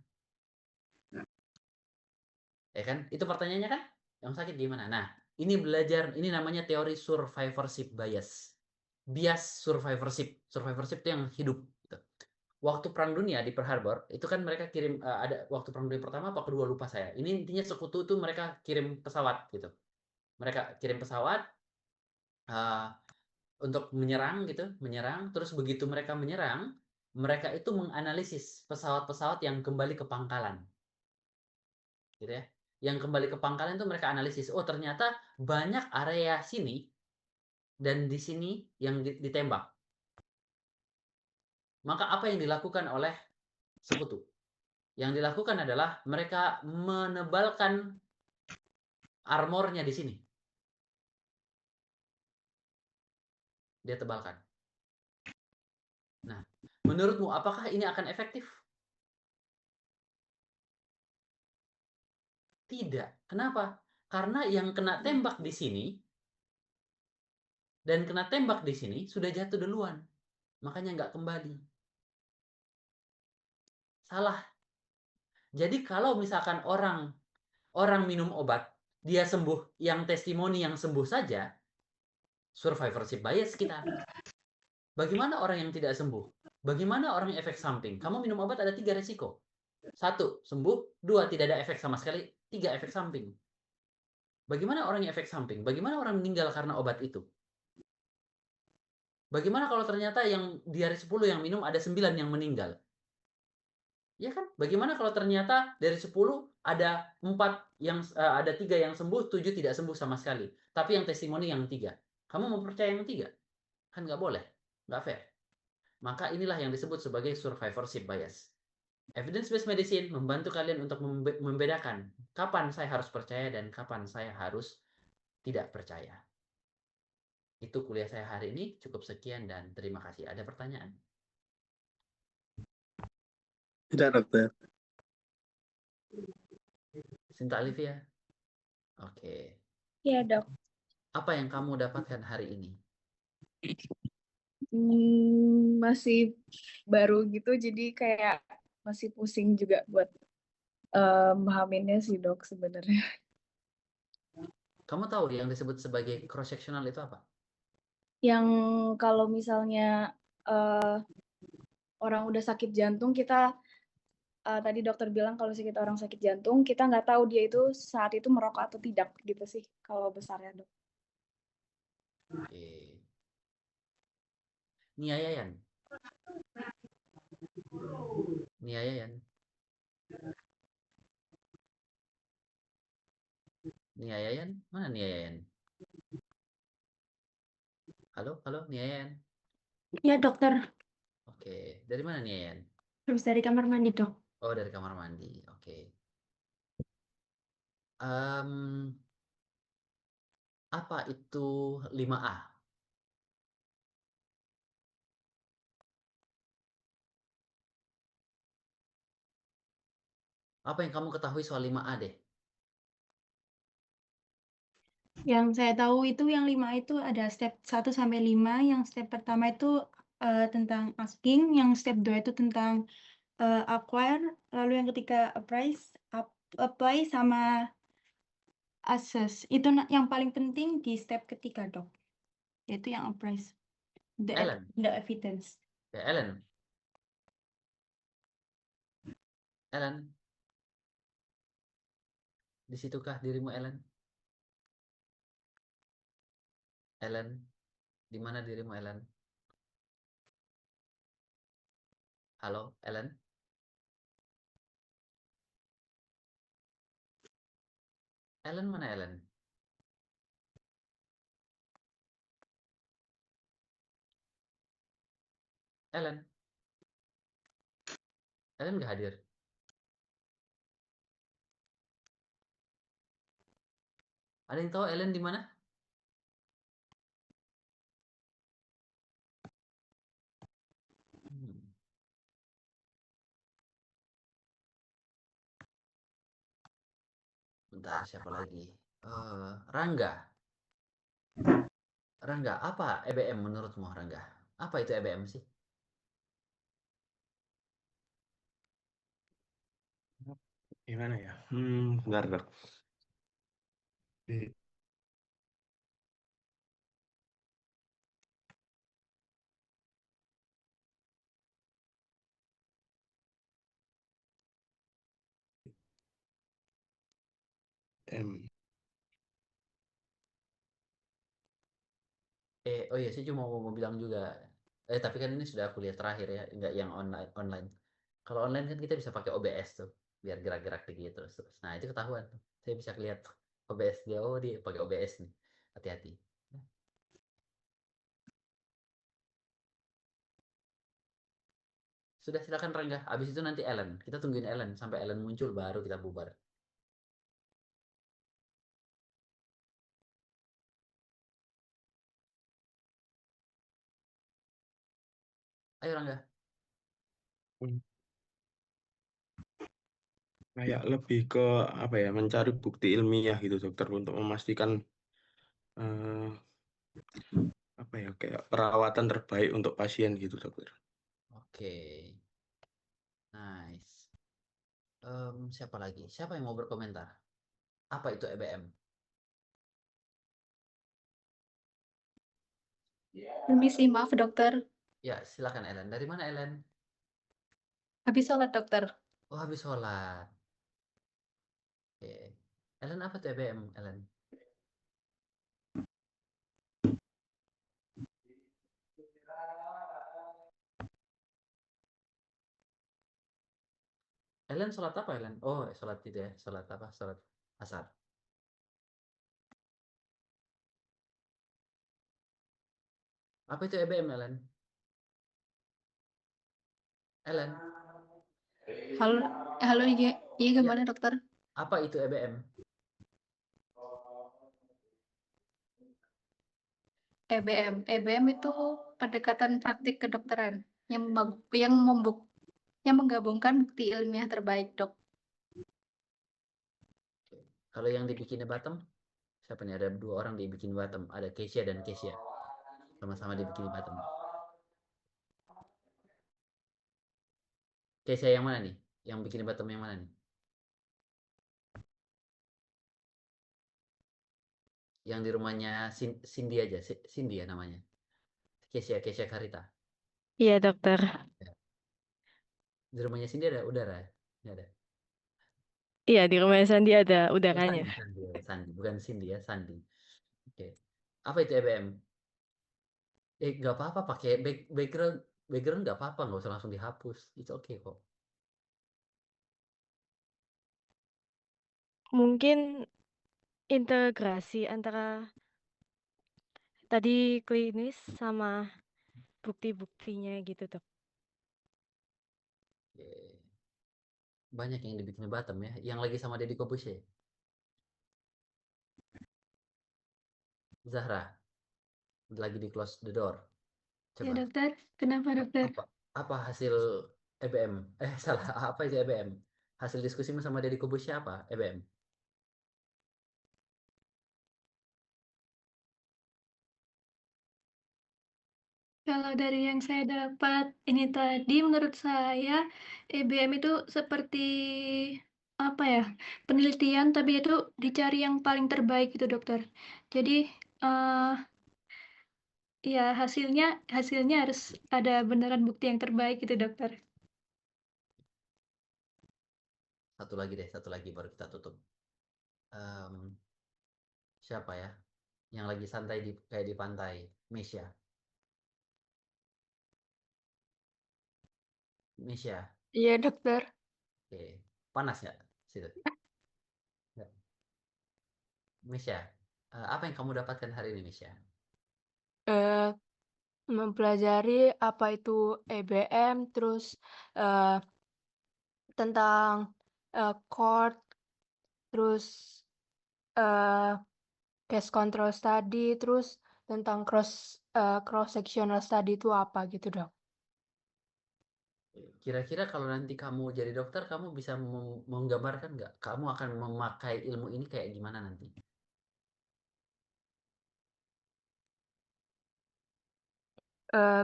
Ya kan? Itu pertanyaannya kan? Yang sakit gimana? Nah, ini namanya teori survivorship bias. Bias survivorship. Survivorship itu yang hidup. Gitu. Waktu Perang Dunia di Pearl Harbor, itu kan mereka kirim, ada waktu Perang Dunia pertama apa kedua lupa saya. Ini intinya sekutu itu mereka kirim pesawat gitu. Mereka kirim pesawat untuk menyerang gitu, terus begitu mereka menyerang, mereka itu menganalisis pesawat-pesawat yang kembali ke pangkalan. Gitu ya. Yang kembali ke pangkalan itu mereka analisis, oh ternyata banyak area sini dan di sini yang ditembak. Maka apa yang dilakukan oleh sekutu? Yang dilakukan adalah mereka menebalkan armornya di sini. Dia tebalkan. Nah, menurutmu apakah ini akan efektif? Tidak. Kenapa? Karena yang kena tembak di sini dan kena tembak di sini sudah jatuh duluan. Makanya nggak kembali. Salah. Jadi kalau misalkan orang minum obat, dia sembuh, yang testimoni yang sembuh saja, survivorship bias kita. Bagaimana orang yang tidak sembuh? Bagaimana orang yang efek samping? Kamu minum obat ada 3 resiko. 1, sembuh. 2, tidak ada efek sama sekali. 3, efek samping. Bagaimana orang yang efek samping? Bagaimana orang meninggal karena obat itu? Bagaimana kalau ternyata yang di hari 10 yang minum ada 9 yang meninggal? Ya kan? Bagaimana kalau ternyata dari 10 ada 3 yang sembuh, 7 tidak sembuh sama sekali. Tapi yang testimoni yang 3. Kamu mau percaya yang 3? Kan nggak boleh. Nggak fair. Maka inilah yang disebut sebagai survivorship bias. Evidence-based medicine membantu kalian untuk membedakan kapan saya harus percaya dan kapan saya harus tidak percaya. Itu kuliah saya hari ini. Cukup sekian dan terima kasih. Ada pertanyaan? Tidak, dokter. Sinta Olivia? Oke. Iya, Dok. Apa yang kamu dapatkan hari ini? Masih baru gitu, jadi kayak masih pusing juga buat memahaminya sih, Dok, sebenarnya. Kamu tahu yang disebut sebagai cross-sectional itu apa? Yang kalau misalnya orang udah sakit jantung, kita tadi dokter bilang kalau kita orang sakit jantung, kita nggak tahu dia itu saat itu merokok atau tidak, gitu sih, kalau besarnya, Dok. Oke. Nia Yayan. Nia Yayan. Nia Yayan? Mana Nia Yayan? Halo, halo Nia Yayan. Ya dokter, Oke. Dari mana Nia Yayan? habis dari kamar mandi dok. Oh, dari kamar mandi. Oke. Em, apa itu 5A? Apa yang kamu ketahui soal 5A deh? Yang saya tahu itu yang 5 itu ada step 1 sampai 5. Yang step pertama itu tentang asking, yang step 2 itu tentang acquire, lalu yang ketiga apply sama assess. Itu yang paling penting di step ketiga dok, yaitu yang apply, Ellen. the evidence. Ya, Ellen. Ellen. Di situkah dirimu, Ellen? Ellen. Di mana dirimu, Ellen? Halo, Ellen? Ellen mana, Ellen? Ellen? Ellen nggak hadir? Ada yang tahu Ellen di mana? Hmm. Bentar, siapa lagi? Rangga. Rangga, apa EBM menurutmu, Rangga? Apa itu EBM sih? Gimana ya? Bentar, dok. Oh iya, saya cuma mau bilang juga. Tapi kan ini sudah kuliah terakhir ya, nggak yang online. Kalau online kan kita bisa pakai OBS tuh, biar gerak-gerak gitu terus. Nah itu ketahuan. Saya bisa lihat OBS dia, oh dia pakai OBS nih. Hati-hati. Sudah, silakan Rangga. Habis itu nanti Ellen. Kita tungguin Ellen sampai Ellen muncul baru kita bubar. Ayo Rangga. Kayak lebih ke apa ya, mencari bukti ilmiah gitu dokter untuk memastikan apa ya, kayak perawatan terbaik untuk pasien gitu dokter. Oke. Nice. Siapa lagi? Siapa yang mau berkomentar? Apa itu EBM? Permisi, maaf dokter. Ya, silakan Ellen. Dari mana Ellen? Habis sholat dokter. Oh, habis sholat. Oke. Ellen, apa tuh EBM, Ellen? Ellen sholat apa Ellen? Oh, sholat itu ya. Sholat apa? Sholat asar. Apa itu EBM Ellen? Ellen, Halo, halo iya, iya ya, gimana dokter? apa itu EBM? EBM itu pendekatan praktik kedokteran yang menggabungkan bukti ilmiah terbaik, Dok. Kalau yang dibikin bottom, siapa nih? Ada 2 orang dibikin bottom. Ada Keisha dan Keisha. Sama-sama dibikin bottom. Keisha yang mana nih? Yang bikin bottom yang mana nih? Yang di rumahnya Cindy aja. Cindy ya namanya. Keisha Karita. Iya, dokter. Ya. Di rumahnya Cindy ada udara? Nggak ada. Iya, di rumah Sandi ada Oh, udaranya. Sandi. Bukan Cindy ya, Sandi. Oke. Apa itu EBM? Nggak apa-apa pakai background nggak apa-apa, nggak usah langsung dihapus. It's okay kok. Mungkin integrasi antara tadi klinis sama bukti-buktinya gitu, Dok. Oke. Banyak yang dibikin bottom ya. Yang lagi sama Deddy Corbuzier. Zahra, lagi di close the door. Ya Coba. dokter, kenapa dokter? Apa hasil EBM? Salah. Apa itu EBM? Hasil diskusimu sama Deddy Corbuzier apa? EBM. Kalau dari yang saya dapat ini tadi, menurut saya EBM itu seperti apa ya, penelitian tapi itu dicari yang paling terbaik itu dokter. Jadi ya hasilnya harus ada beneran bukti yang terbaik itu dokter. Satu lagi baru kita tutup. Siapa ya? Yang lagi santai kayak di pantai. Misha. Iya dokter. Oke. Panas nggak situ? Nggak. Misha, apa yang kamu dapatkan hari ini, Misha? Mempelajari apa itu EBM, terus tentang chord, terus case control study, terus tentang cross sectional study itu apa gitu dok. Kira-kira kalau nanti kamu jadi dokter, kamu bisa menggambarkan nggak? Kamu akan memakai ilmu ini kayak gimana nanti?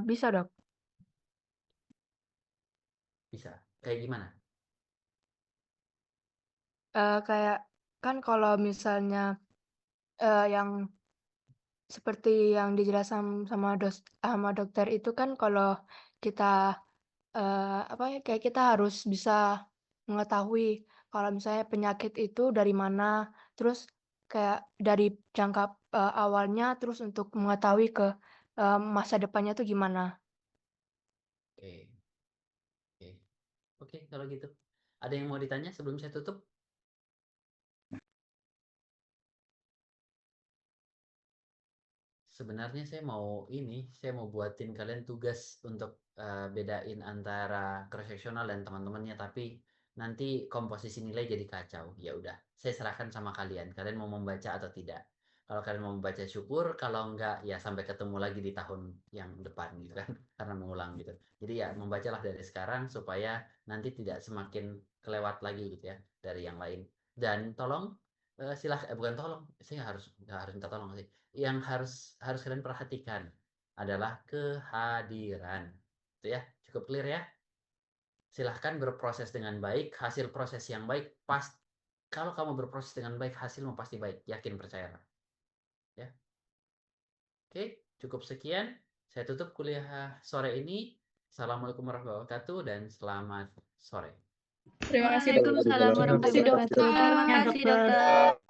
Bisa dok. Bisa. Kayak gimana? Kayak kan kalau misalnya yang seperti yang dijelaskan sama dokter itu kan kalau kita apa ya, kayak kita harus bisa mengetahui kalau misalnya penyakit itu dari mana, terus kayak dari jangka awalnya, terus untuk mengetahui ke masa depannya tuh gimana. Oke. Oke, kalau gitu. Ada yang mau ditanya sebelum saya tutup? Sebenarnya saya mau buatin kalian tugas untuk bedain antara cross-sectional dan teman-temannya, tapi nanti komposisi nilai jadi kacau. Ya udah, saya serahkan sama kalian. Kalian mau membaca atau tidak? Kalau kalian mau membaca syukur, kalau enggak ya sampai ketemu lagi di tahun yang depan gitu kan, karena mengulang gitu. Jadi ya membacalah dari sekarang supaya nanti tidak semakin kelewat lagi gitu ya dari yang lain. Dan tolong bukan tolong, saya nggak harus minta tolong sih. Yang harus kalian perhatikan adalah kehadiran. Itu ya, cukup clear ya. Silahkan berproses dengan baik, hasil proses yang baik kalau kamu berproses dengan baik, hasilmu pasti baik, yakin percayalah. Ya. Oke, cukup sekian. Saya tutup kuliah sore ini. Assalamualaikum warahmatullahi wabarakatuh dan selamat sore. Terima kasih dokter. Waalaikumsalam warahmatullahi wabarakatuh. Terima kasih dokter.